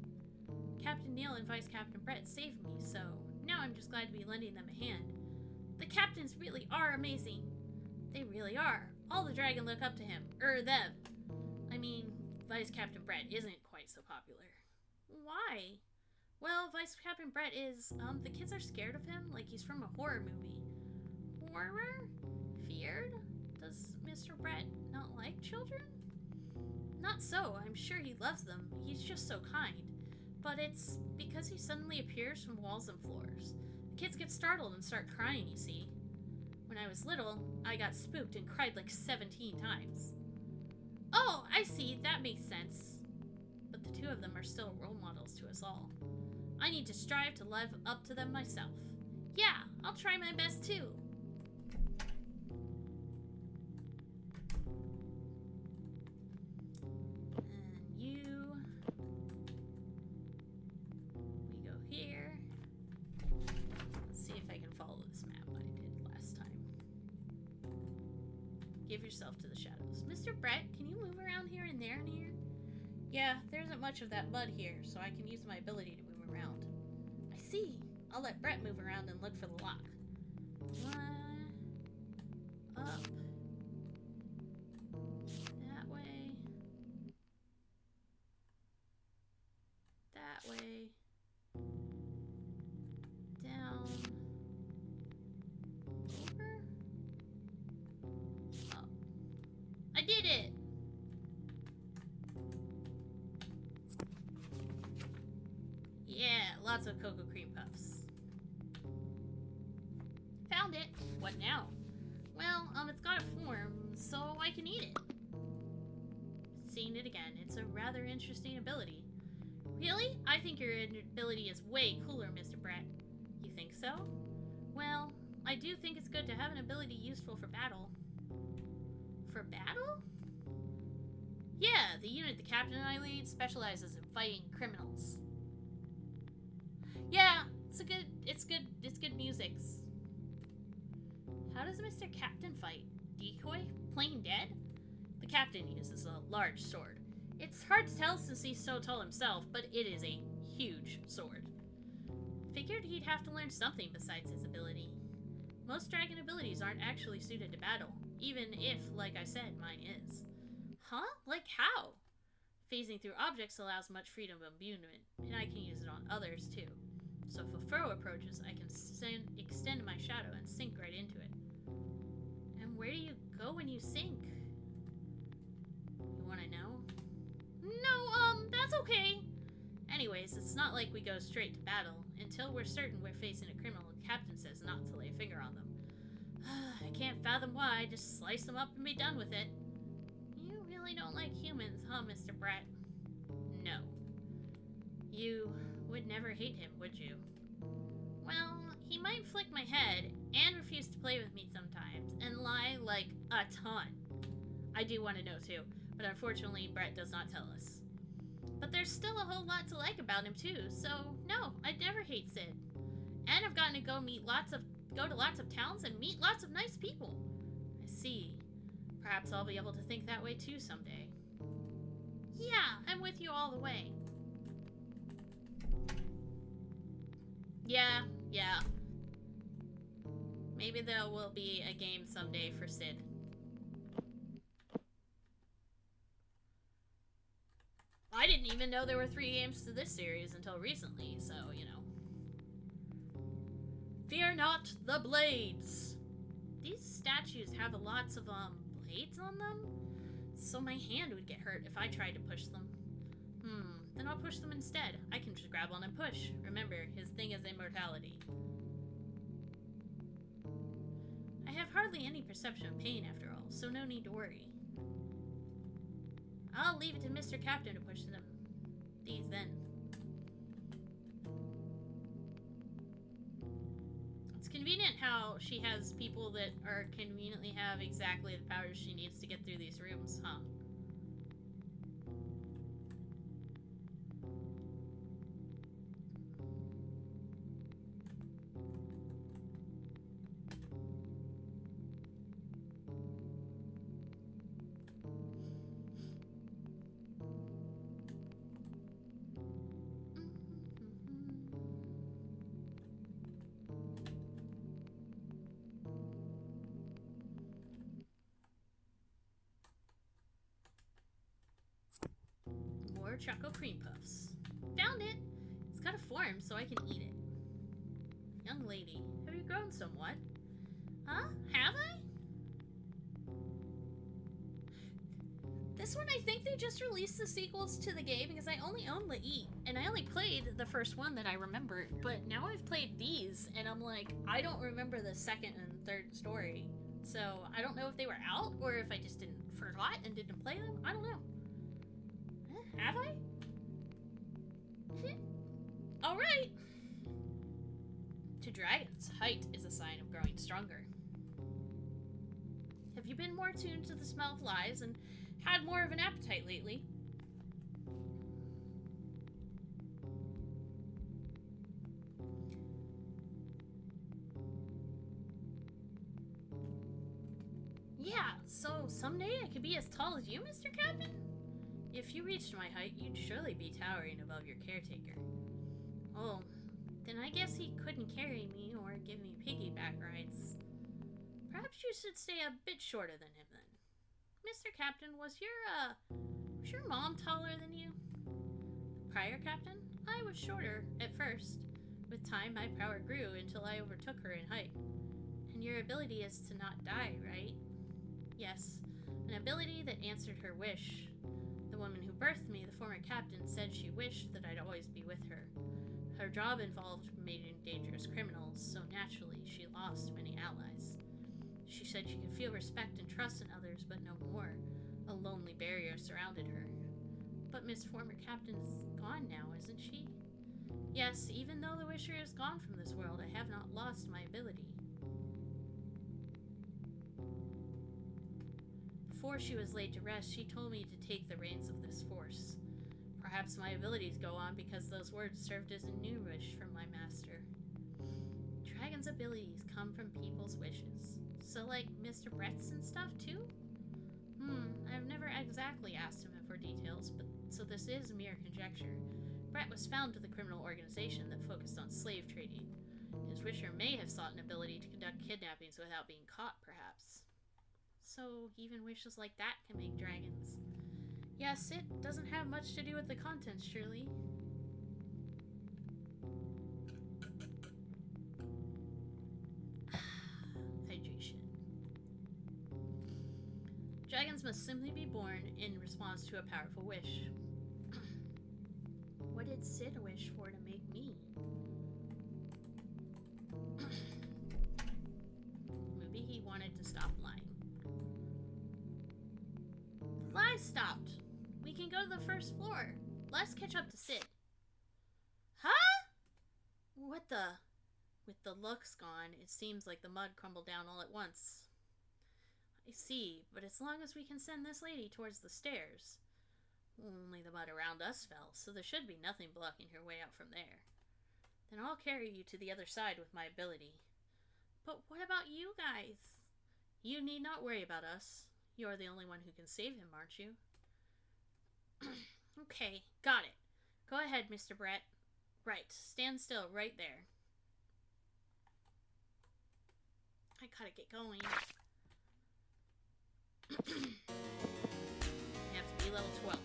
A: Captain Neil and Vice Captain Brett saved me, so now I'm just glad to be lending them a hand. The captains really are amazing. They really are. All the dragon look up to him. Them. I mean, Vice Captain Brett isn't quite so popular. Why? Well, Vice Captain Brett is, the kids are scared of him like he's from a horror movie. Horror? Feared? Does Mr. Brett not like children? Not so. I'm sure he loves them. He's just so kind. But it's because he suddenly appears from walls and floors. The kids get startled and start crying, you see. When I was little, I got spooked and cried like 17 times. Oh, I see. That makes sense. But the two of them are still role models to us all. I need to strive to live up to them myself. Yeah, I'll try my best too. And you... We go here. Let's see if I can follow this map I did last time. Give yourself to the shadows. Mr. Brett, can you move around here and there and here? Yeah, there isn't much of that mud here, so I can use my ability to move around. I see. I'll let Brett move around and look for the lock. Up. That way. That way. Down. Over. Up. I did it! Yeah, lots of cocoa cream puffs. Found it. What now? Well, it's got a form, so I can eat it. Seeing it again, it's a rather interesting ability. Really? I think your ability is way cooler, Mr. Brett. You think so? Well, I do think it's good to have an ability useful for battle. For battle? Yeah, the unit the captain and I lead specializes in fighting criminals. Yeah, it's good music. How does Mr. Captain fight? Decoy? Plain dead? The captain uses a large sword. It's hard to tell since he's so tall himself, but it is a huge sword. Figured he'd have to learn something besides his ability. Most dragon abilities aren't actually suited to battle, even if, like I said, mine is. Huh? Like how? Phasing through objects allows much freedom of movement, and I can use it on others too. So if a foe approaches, I can extend my shadow and sink right into it. And where do you go when you sink? You want to know? No, that's okay. Anyways, it's not like we go straight to battle. Until we're certain we're facing a criminal, the captain says not to lay a finger on them. I can't fathom why. Just slice them up and be done with it. You really really don't like humans, huh, Mr. Brett? No. You would never hate him, would you? Well, he might flick my head and refuse to play with me sometimes, and lie like a ton. I do want to know too, but unfortunately Brett does not tell us. But there's still a whole lot to like about him too, so no, I'd never hate Sid. And I've gotten to go to lots of towns and meet lots of nice people. I see. Perhaps I'll be able to think that way too someday. Yeah, I'm with you all the way. Yeah. Maybe there will be a game someday for Sid. I didn't even know there were 3 games to this series until recently, so, you know. Fear not the blades! These statues have lots of, blades on them? So my hand would get hurt if I tried to push them. Then I'll push them instead. I can just grab on and push. Remember, his thing is immortality. I have hardly any perception of pain after all, so no need to worry. I'll leave it to Mr. Captain to push these then. It's convenient how she has people that are conveniently have exactly the powers she needs to get through these rooms, huh? More Choco Cream Puffs. Found it! It's got a form so I can eat it. Young lady, have you grown somewhat? Huh? Have I? This one, I think they just released the sequels to the game because I only own LiEat, and I only played the first one that I remember, but now I've played these, and I'm like, I don't remember the second and third story. So, I don't know if they were out, or if I just forgot and didn't play them. I don't know. Have I? Alright! To dragons, height is a sign of growing stronger. Have you been more tuned to the smell of flies and had more of an appetite lately? Yeah, so someday I could be as tall as you, Mr. Captain? If you reached my height, you'd surely be towering above your caretaker. Oh, then I guess he couldn't carry me or give me piggyback rides. Perhaps you should stay a bit shorter than him then. Mr. Captain, was your mom taller than you? Prior Captain, I was shorter at first. With time, my power grew until I overtook her in height. And your ability is to not die, right? Yes, an ability that answered her wish. The woman who birthed me, the former captain, said she wished that I'd always be with her. Her job involved meeting dangerous criminals, so naturally she lost many allies. She said she could feel respect and trust in others, but no more. A lonely barrier surrounded her. But Miss Former Captain is gone now, isn't she? Yes, even though the Wisher is gone from this world, I have not lost my ability. Before she was laid to rest, she told me to take the reins of this force. Perhaps my abilities go on because those words served as a new wish from my master. Dragon's abilities come from people's wishes. So like Mr. Brett's and stuff too? I've never exactly asked him for details, but so this is mere conjecture. Brett was found to the criminal organization that focused on slave trading. His wisher may have sought an ability to conduct kidnappings without being caught, perhaps. So even wishes like that can make dragons. Yes, it doesn't have much to do with the contents, surely. Hydration. Dragons must simply be born in response to a powerful wish. What did Sid wish for to make me? Maybe he wanted to stop lying. The lies stopped. We can go to the first floor. Let's catch up to Sid. Huh? What the? With the looks gone, it seems like the mud crumbled down all at once. I see, but as long as we can send this lady towards the stairs. Only the mud around us fell, so there should be nothing blocking her way out from there. Then I'll carry you to the other side with my ability. But what about you guys? You need not worry about us. You're the only one who can save him, aren't you? Okay, got it. Go ahead, Mr. Brett. Right, stand still right there. I gotta get going. You have to be level 12.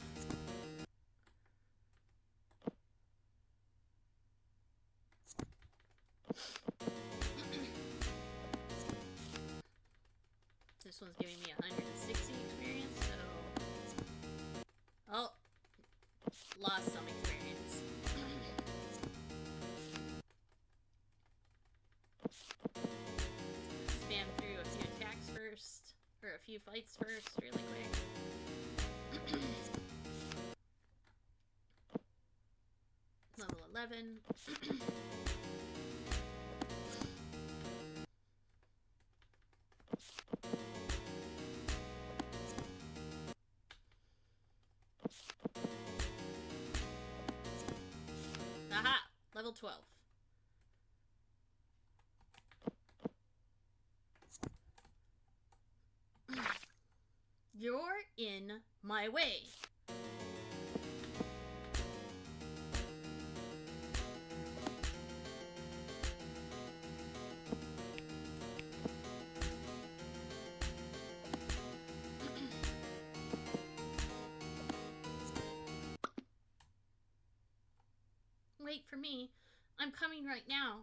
A: This one's giving me 160 experience, so... Oh! Lost some experience. Spam through a few attacks first, or a few fights first, really quick. Level 11. Aha! Level 12. You're in my way. Wait for me. I'm coming right now.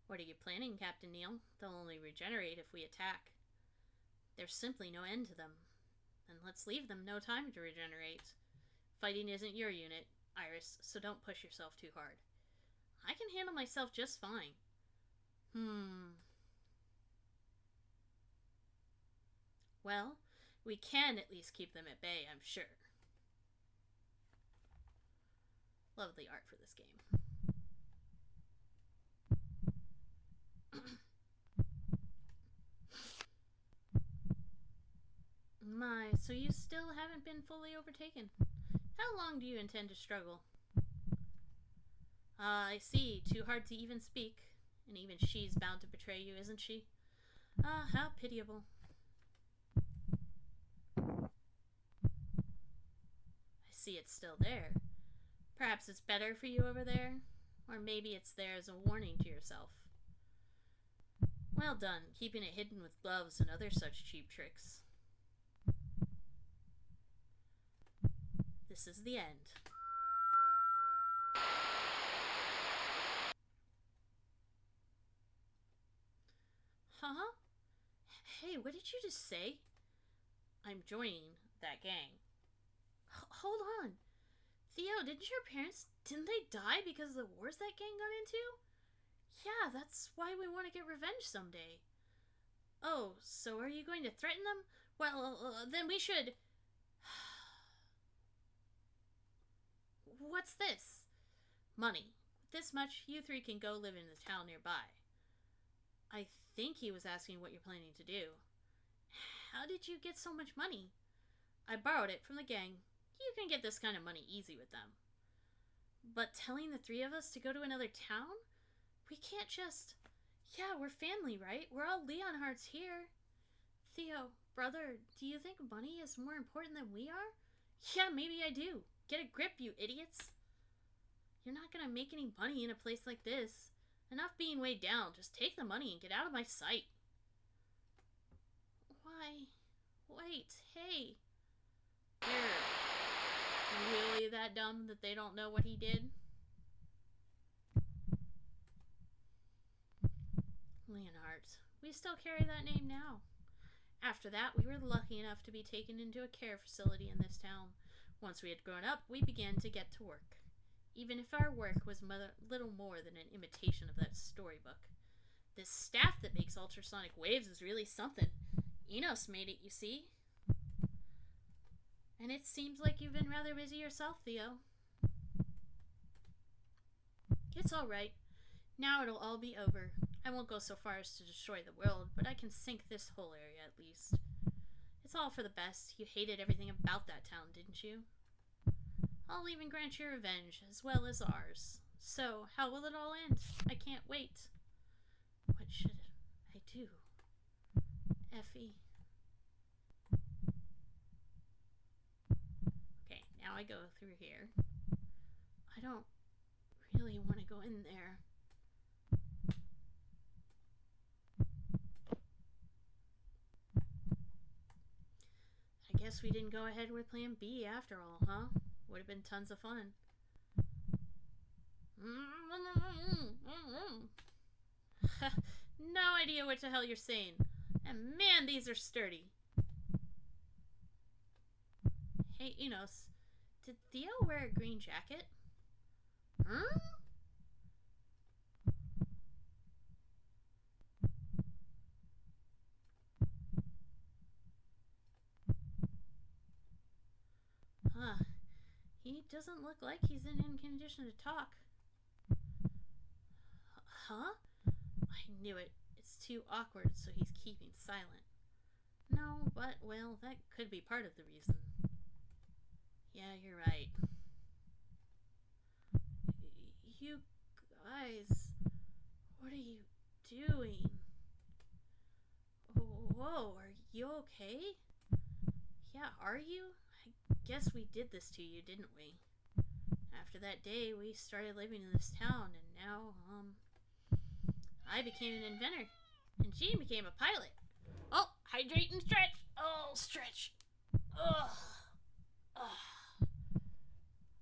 A: What are you planning, Captain Neal? They'll only regenerate if we attack. There's simply no end to them. And let's leave them no time to regenerate. Fighting isn't your unit, Iris, so don't push yourself too hard. I can handle myself just fine. Well, we can at least keep them at bay, I'm sure. Love the art for this game. My, so you still haven't been fully overtaken. How long do you intend to struggle? I see. Too hard to even speak. And even she's bound to betray you, isn't she? Ah, how pitiable. I see it's still there. Perhaps it's better for you over there? Or maybe it's there as a warning to yourself. Well done, keeping it hidden with gloves and other such cheap tricks. This is the end. Huh? Hey, what did you just say? I'm joining that gang. Hold on. Theo, didn't they die because of the wars that gang got into? Yeah, that's why we want to get revenge someday. Oh, so are you going to threaten them? Well, then we should... What's this? Money. With this much, you three can go live in the town nearby. I think he was asking what you're planning to do. How did you get so much money? I borrowed it from the gang. You can get this kind of money easy with them. But telling the three of us to go to another town? We can't just... Yeah, we're family, right? We're all Leonhards here. Theo, brother, do you think money is more important than we are? Yeah, maybe I do. Get a grip, you idiots. You're not gonna make any money in a place like this. Enough being weighed down. Just take the money and get out of my sight. Why? Wait, hey. They're really that dumb that they don't know what he did? Leonhardt. We still carry that name now. After that, we were lucky enough to be taken into a care facility in this town. Once we had grown up, we began to get to work. Even if our work was little more than an imitation of that storybook. This staff that makes ultrasonic waves is really something. Enos made it, you see. And it seems like you've been rather busy yourself, Theo. It's alright. Now it'll all be over. I won't go so far as to destroy the world, but I can sink this whole area at least. It's all for the best. You hated everything about that town, didn't you? I'll even grant your revenge, as well as ours. So, how will it all end? I can't wait. What should I do? Effie. Okay, now I go through here. I don't really want to go in there. I guess we didn't go ahead with plan B after all, huh? Would have been tons of fun. No idea what the hell you're saying. And man, these are sturdy. Hey, Enos, did Theo wear a green jacket? Huh? Huh. He doesn't look like he's in any condition to talk. Huh? I knew it. It's too awkward, so he's keeping silent. No, but, well, that could be part of the reason. Yeah, you're right. You guys, what are you doing? Whoa, are you okay? Yeah, are you? I guess we did this to you, didn't we? After that day, we started living in this town, and now, I became an inventor, and Jean became a pilot. Oh, hydrate and stretch. Oh, stretch. Ugh. Ugh.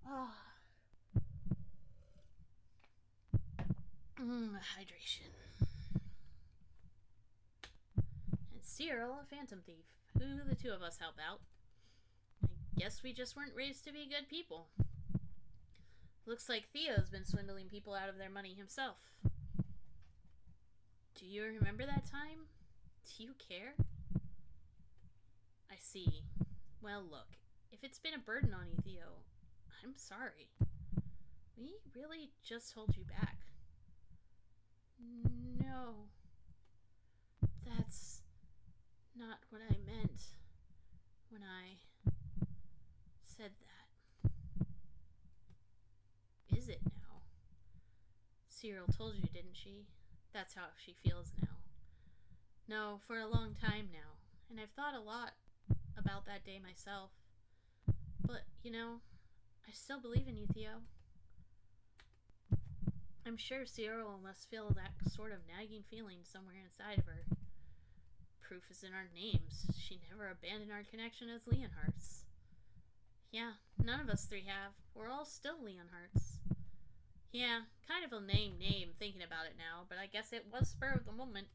A: Ugh. Hydration. And Cyril, a phantom thief. Who the two of us help out. I guess we just weren't raised to be good people. Looks like Theo's been swindling people out of their money himself. Do you remember that time? Do you care? I see. Well, look, if it's been a burden on you, Theo, I'm sorry. We really just hold you back. No. That's not what I meant when I said that. Is it now? Cyril told you, didn't she? That's how she feels now. No, for a long time now. And I've thought a lot about that day myself. But, you know, I still believe in you, Theo. I'm sure Cyril must feel that sort of nagging feeling somewhere inside of her. Proof is in our names. She never abandoned our connection as Leonharts. Yeah, none of us three have. We're all still Leonharts. Yeah, kind of a name thinking about it now, but I guess it was spur of the moment.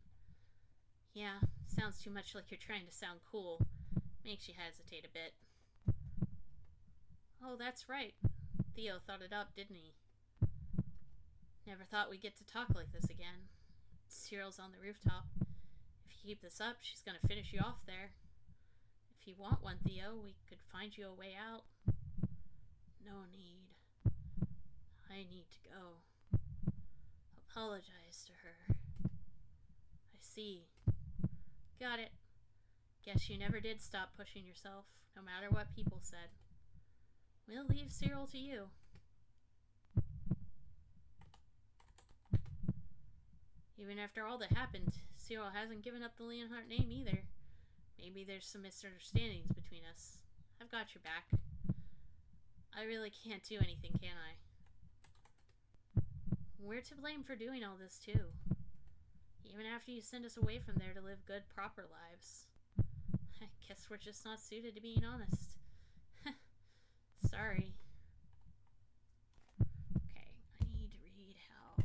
A: Yeah, sounds too much like you're trying to sound cool. Makes you hesitate a bit. Oh, that's right. Theo thought it up, didn't he? Never thought we'd get to talk like this again. Cyril's on the rooftop. If you keep this up, she's gonna finish you off there. If you want one, Theo, we could find you a way out. No need. I need to go. Apologize to her. I see. Got it. Guess you never did stop pushing yourself, no matter what people said. We'll leave Cyril to you. Even after all that happened, Cyril hasn't given up the Leonhart name either. Maybe there's some misunderstandings between us. I've got your back. I really can't do anything, can I? We're to blame for doing all this, too. Even after you send us away from there to live good, proper lives. I guess we're just not suited to being honest. Sorry. Okay, I need to read how.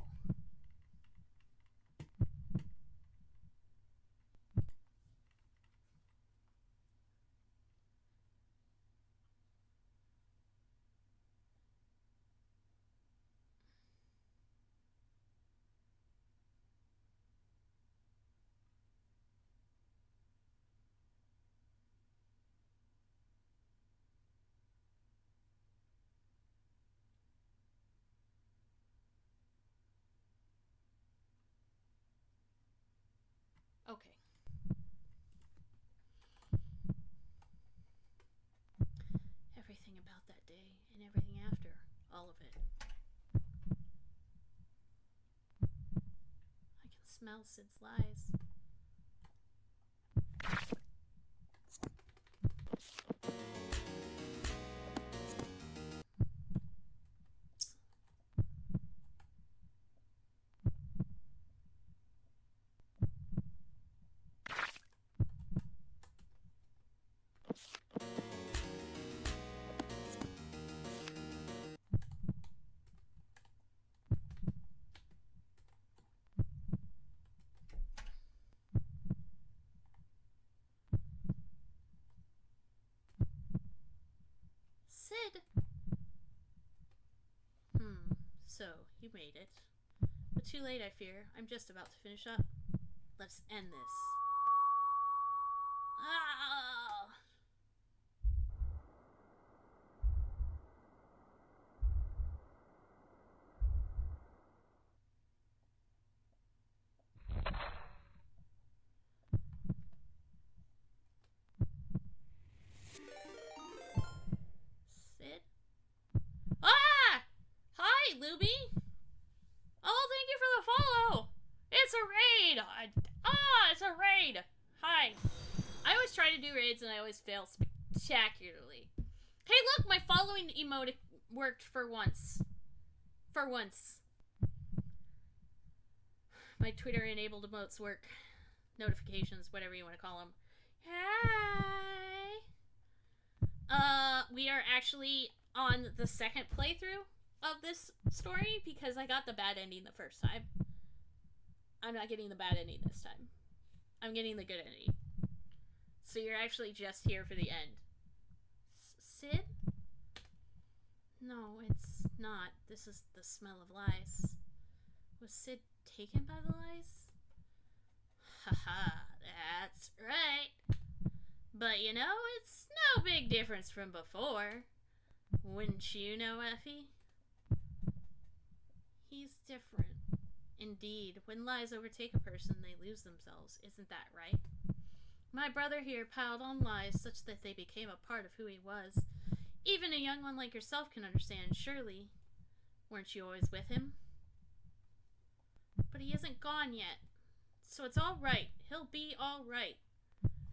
A: smell Sid's lies. Sid! So, you made it. But too late, I fear. I'm just about to finish up. Let's end this. Ah! Sid? Ah! Hi, Luby! Oh, thank you for the follow! It's a raid! It's a raid! Hi. I always try to do raids and I always fail spectacularly. Hey, look! My following emote worked for once. For once. My Twitter enabled emotes work. Notifications, whatever you want to call them. Hi! We are actually on the second playthrough of this story because I got the bad ending the first time. I'm not getting the bad ending this time. I'm getting the good ending. So you're actually just here for the end. Sid? No, it's not. This is the smell of lies. Was Sid taken by the lies? Haha, that's right. But you know, it's no big difference from before. Wouldn't you know, Effie? He's different. Indeed, when lies overtake a person, they lose themselves. Isn't that right? My brother here piled on lies such that they became a part of who he was. Even a young one like yourself can understand, surely. Weren't you always with him? But he isn't gone yet. So it's all right. He'll be all right.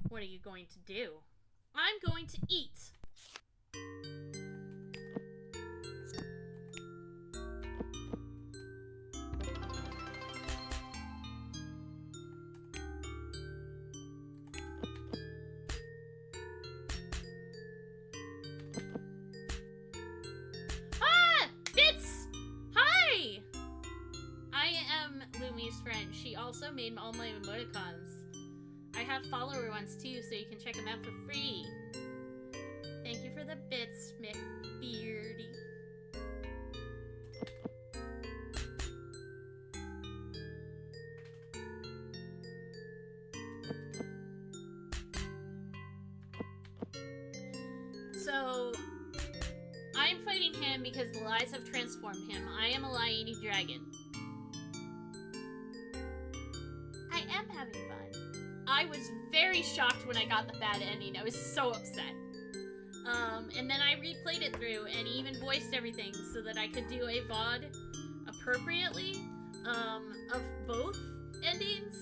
A: What are you going to do? I'm going to eat. Friend. She also made all my emoticons. I have follower ones too, so you can check them out for free. Thank you for the bits, McBeardy. So, I'm fighting him because the lies have transformed him. I am a lie-eating dragon. Having fun. I was very shocked when I got the bad ending. I was so upset. And then I replayed it through and even voiced everything so that I could do a VOD appropriately of both endings.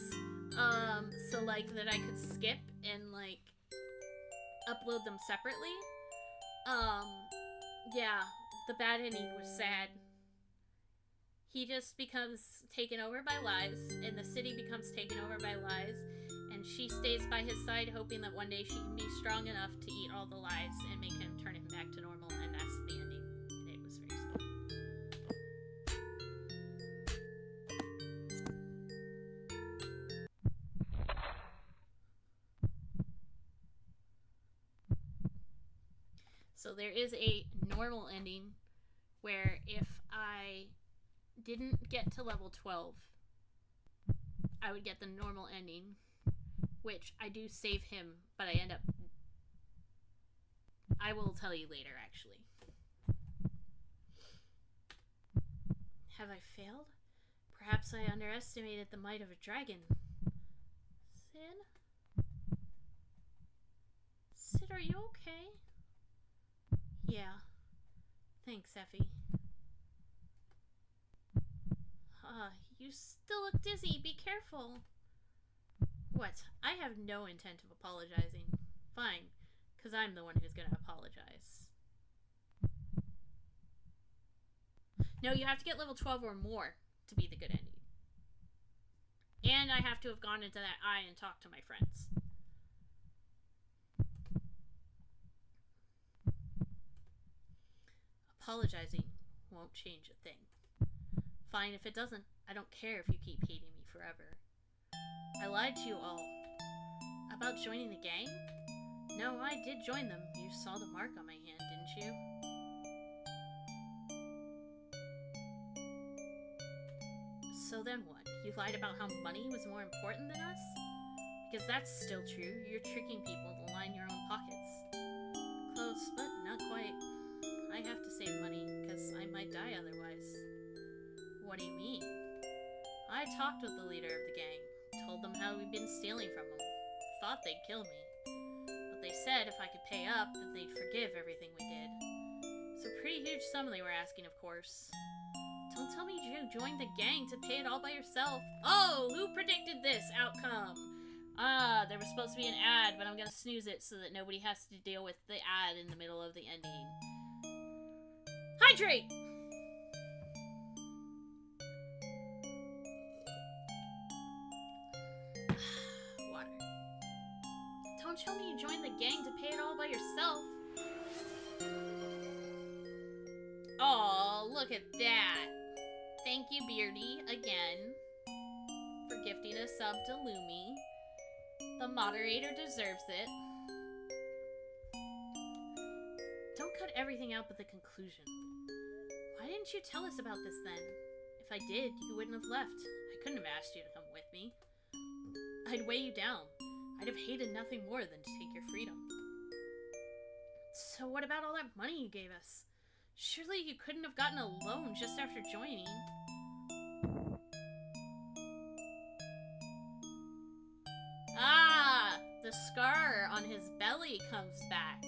A: So like that I could skip and like upload them separately. Yeah, the bad ending was sad. He just becomes taken over by lies, and the city becomes taken over by lies, and she stays by his side hoping that one day she can be strong enough to eat all the lies and make him turn him back to normal, and that's the ending. It was very sad. So there is a normal ending where if I didn't get to level 12, I would get the normal ending, which I do save him, but I end up... I will tell you later, actually. Have I failed? Perhaps I underestimated the might of a dragon. Sid? Sid, are you okay? Yeah. Thanks, Effie. You still look dizzy. Be careful. What? I have no intent of apologizing. Fine, because I'm the one who's going to apologize. No, you have to get level 12 or more to be the good ending. And I have to have gone into that eye and talked to my friends. Apologizing won't change a thing. Fine if it doesn't. I don't care if you keep hating me forever. I lied to you all. About joining the gang? No, I did join them. You saw the mark on my hand, didn't you? So then what? You lied about how money was more important than us? Because that's still true. You're tricking people to line your own pockets. Close, but not quite. I have to save money, because I might die otherwise. What do you mean? I talked with the leader of the gang, told them how we'd been stealing from them. Thought they'd kill me. But they said if I could pay up, then they'd forgive everything we did. It's a pretty huge sum they were asking, of course. Don't tell me you joined the gang to pay it all by yourself. Oh, who predicted this outcome? There was supposed to be an ad, but I'm gonna snooze it so that nobody has to deal with the ad in the middle of the ending. Hydrate! Water. Don't tell me you joined the gang to pay it all by yourself. Oh, look at that. Thank you, Beardy, again, for gifting a sub to Lumi. The moderator deserves it. Don't cut everything out but the conclusion. Why didn't you tell us about this then? If I did, you wouldn't have left. I couldn't have asked you to come with me. I'd weigh you down. I'd have hated nothing more than to take your freedom. So what about all that money you gave us? Surely you couldn't have gotten a loan just after joining. Ah! The scar on his belly comes back.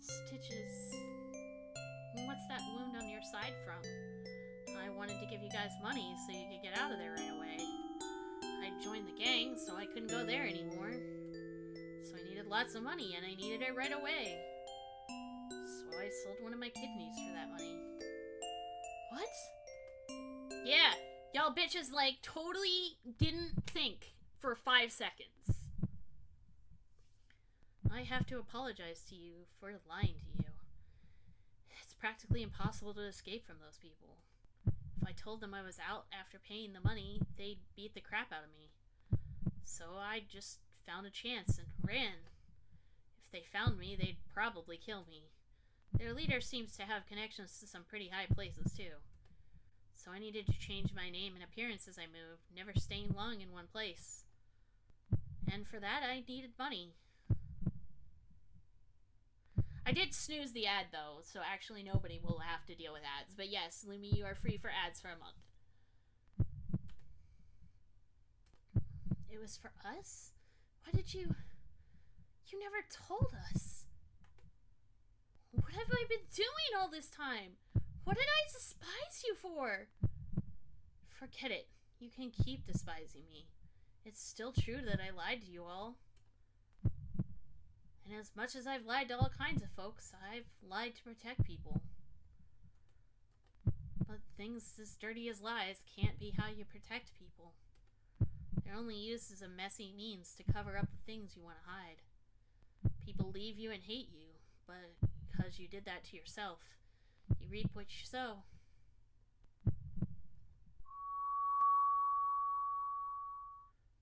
A: Stitches. What's that wound on your side from? I wanted to give you guys money so you could get out of there right away. I joined the gang, so I couldn't go there anymore. So I needed lots of money, and I needed it right away. So I sold one of my kidneys for that money. What? Yeah, y'all bitches, like, totally didn't think for 5 seconds. I have to apologize to you for lying to you. It's practically impossible to escape from those people. If I told them I was out after paying the money, they'd beat the crap out of me. So I just found a chance and ran. If they found me, they'd probably kill me. Their leader seems to have connections to some pretty high places, too. So I needed to change my name and appearance as I moved, never staying long in one place. And for that, I needed money. I did snooze the ad, though, so actually nobody will have to deal with ads. But yes, Lumi, you are free for ads for a month. It was for us? Why did you... You never told us. What have I been doing all this time? What did I despise you for? Forget it. You can keep despising me. It's still true that I lied to you all. And as much as I've lied to all kinds of folks, I've lied to protect people. But things as dirty as lies can't be how you protect people. They're only used as a messy means to cover up the things you want to hide. People leave you and hate you, but because you did that to yourself, you reap what you sow.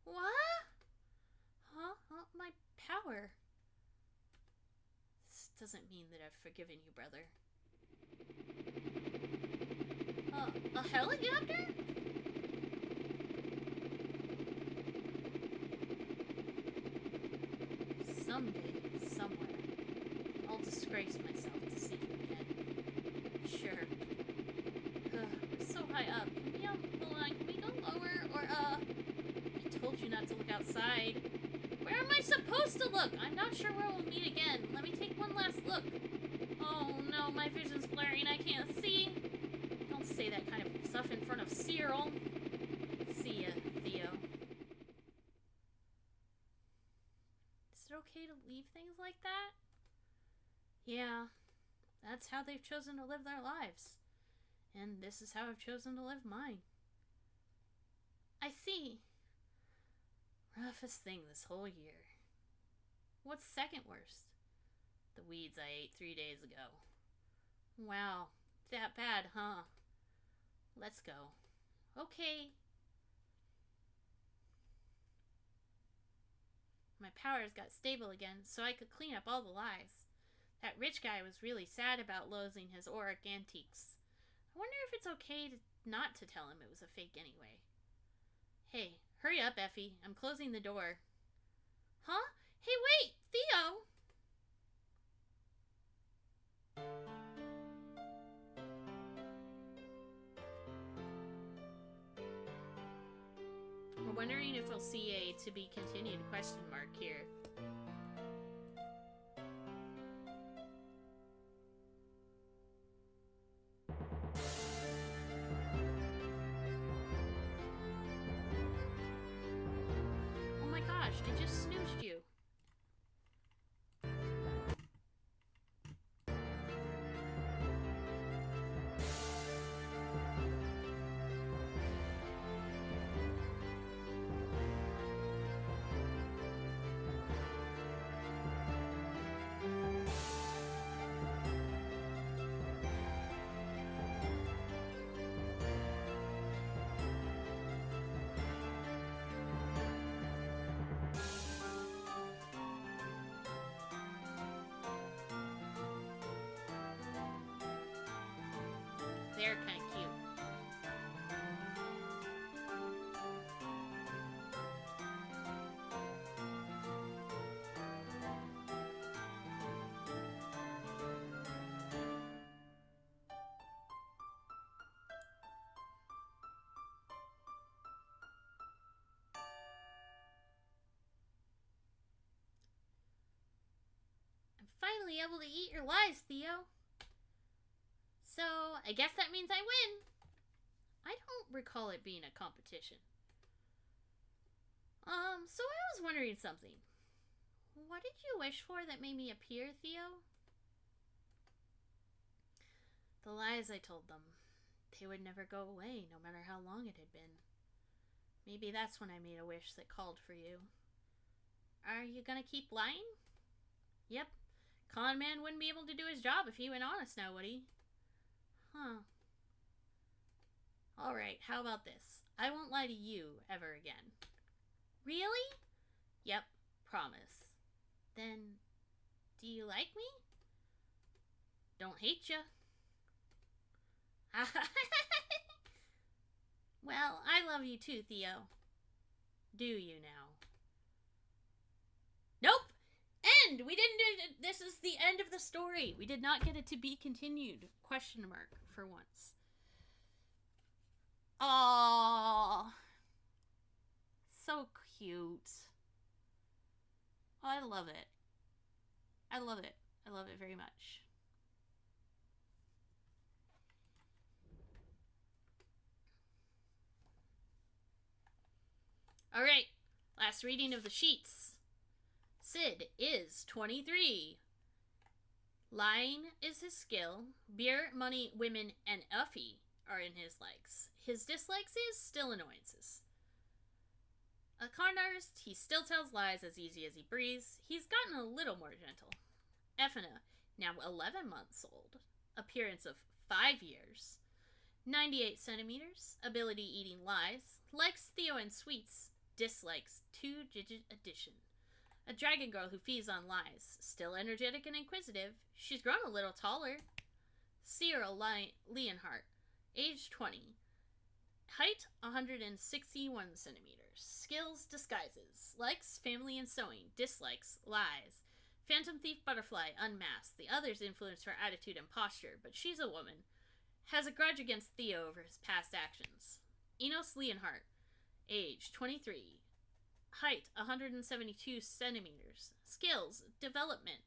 A: What? Huh? Oh, my power. This doesn't mean that I've forgiven you, brother. A helicopter? Someday, somewhere, I'll disgrace myself to see you again. Sure. We're so high up. Hold on, can we go lower? Or, I told you not to look outside. Where am I supposed to look? I'm not sure where we'll meet again. Let me take one last look. Oh no, my vision's blurry and I can't see. Don't say that kind of stuff in front of Cyril. See ya, Theo. Is it okay to leave things like that? Yeah, that's how they've chosen to live their lives. And this is how I've chosen to live mine. I see. Roughest thing this whole year. What's second worst? The weeds I ate 3 days ago. Wow, that bad, huh? Let's go. Okay. My powers got stable again, so I could clean up all the lies. That rich guy was really sad about losing his auric antiques. I wonder if it's okay not to tell him it was a fake anyway. Hey, hurry up, Effie. I'm closing the door. Huh? Hey, wait! Theo! We're wondering if we'll see a to be continued question mark here. Oh my gosh, I just snoozed you. They're kind of cute. I'm finally able to eat your lies, Theo. So, I guess that means I win. I don't recall it being a competition. So I was wondering something. What did you wish for that made me appear, Theo? The lies I told them. They would never go away, no matter how long it had been. Maybe that's when I made a wish that called for you. Are you gonna keep lying? Yep. Con man wouldn't be able to do his job if he went honest now, would he? Huh. Alright, how about this? I won't lie to you ever again. Really? Yep, promise. Then, do you like me? Don't hate ya. Well, I love you too, Theo. Do you now? Nope! End! We didn't do it. This is the end of the story. We did not get it to be continued. Question mark for once. Aww. So cute. Oh, I love it. I love it. I love it very much. Alright, last reading of the sheets. Sid is 23. Lying is his skill. Beer, money, women, and Effie are in his likes. His dislikes is still annoyances. A con artist, he still tells lies as easy as he breathes. He's gotten a little more gentle. Effina, now 11 months old. Appearance of 5 years. 98 centimeters. Ability eating lies. Likes Theo and sweets. Dislikes 2-digit addition. A dragon girl who feeds on lies. Still energetic and inquisitive. She's grown a little taller. Cyril Leonhardt. Age 20. Height 161 centimeters. Skills disguises. Likes family and sewing. Dislikes lies. Phantom thief butterfly unmasked. The others influence her attitude and posture, but she's a woman. Has a grudge against Theo over his past actions. Enos Leonhardt. Age 23. Height 172 centimeters. Skills development.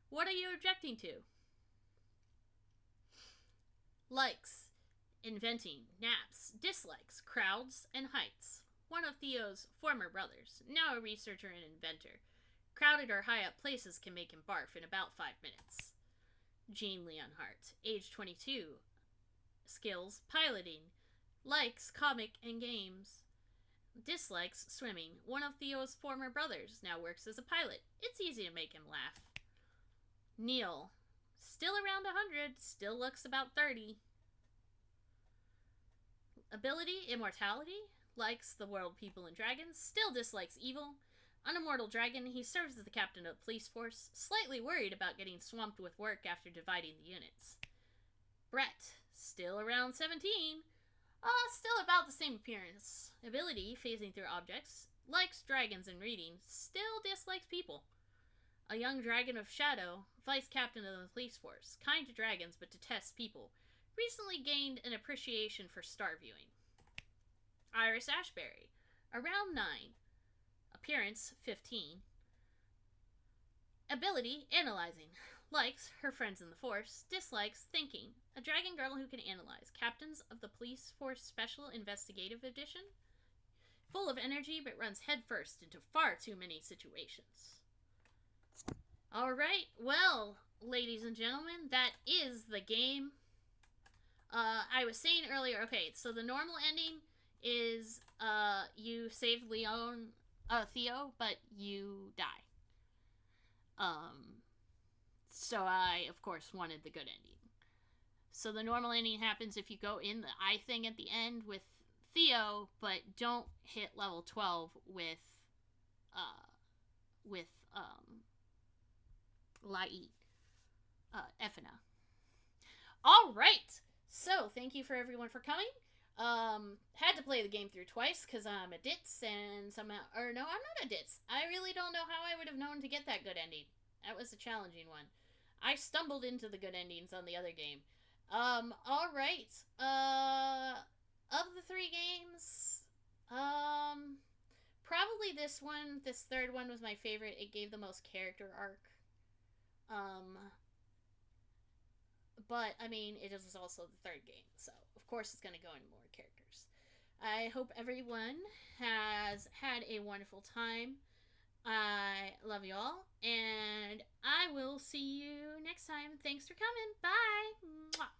A: What are you objecting to? Likes Inventing, naps, dislikes, crowds, and heights. One of Theo's former brothers, now a researcher and inventor. Crowded or high up places can make him barf in about 5 minutes. Jean Leonhardt, age 22. Skills, piloting. Likes comic and games. Dislikes swimming. One of Theo's former brothers, now works as a pilot. It's easy to make him laugh. Neil, still around 100, still looks about 30. Ability, immortality. Likes the world, people, and dragons. Still dislikes evil. An immortal dragon, he serves as the captain of the police force. Slightly worried about getting swamped with work after dividing the units. Brett, still around 17. Still about the same appearance. Ability, phasing through objects. Likes dragons and reading. Still dislikes people. A young dragon of shadow, vice captain of the police force. Kind to dragons but detests people. Recently gained an appreciation for star viewing. Iris Ashbury, around 9. Appearance, 15. Ability, analyzing. Likes her friends in the force. Dislikes thinking. A dragon girl who can analyze. Captains of the Police Force Special Investigative Edition. Full of energy but runs headfirst into far too many situations. Alright, well, ladies and gentlemen, that is the game. I was saying earlier, okay, so the normal ending is you save Theo, but you die. So I, of course, wanted the good ending. So the normal ending happens if you go in the eye thing at the end with Theo, but don't hit level 12 with LiEat, Effina. All right. So thank you for everyone for coming. Had to play the game through twice because I'm a ditz and somehow, or no, I'm not a ditz. I really don't know how I would have known to get that good ending. That was a challenging one. I stumbled into the good endings on the other game. All right. Of the 3 games, probably this third one was my favorite. It gave the most character arc. But, I mean, it was also the third game, so of course it's going to go into more characters. I hope everyone has had a wonderful time. I love you all, and I will see you next time. Thanks for coming. Bye! Mwah.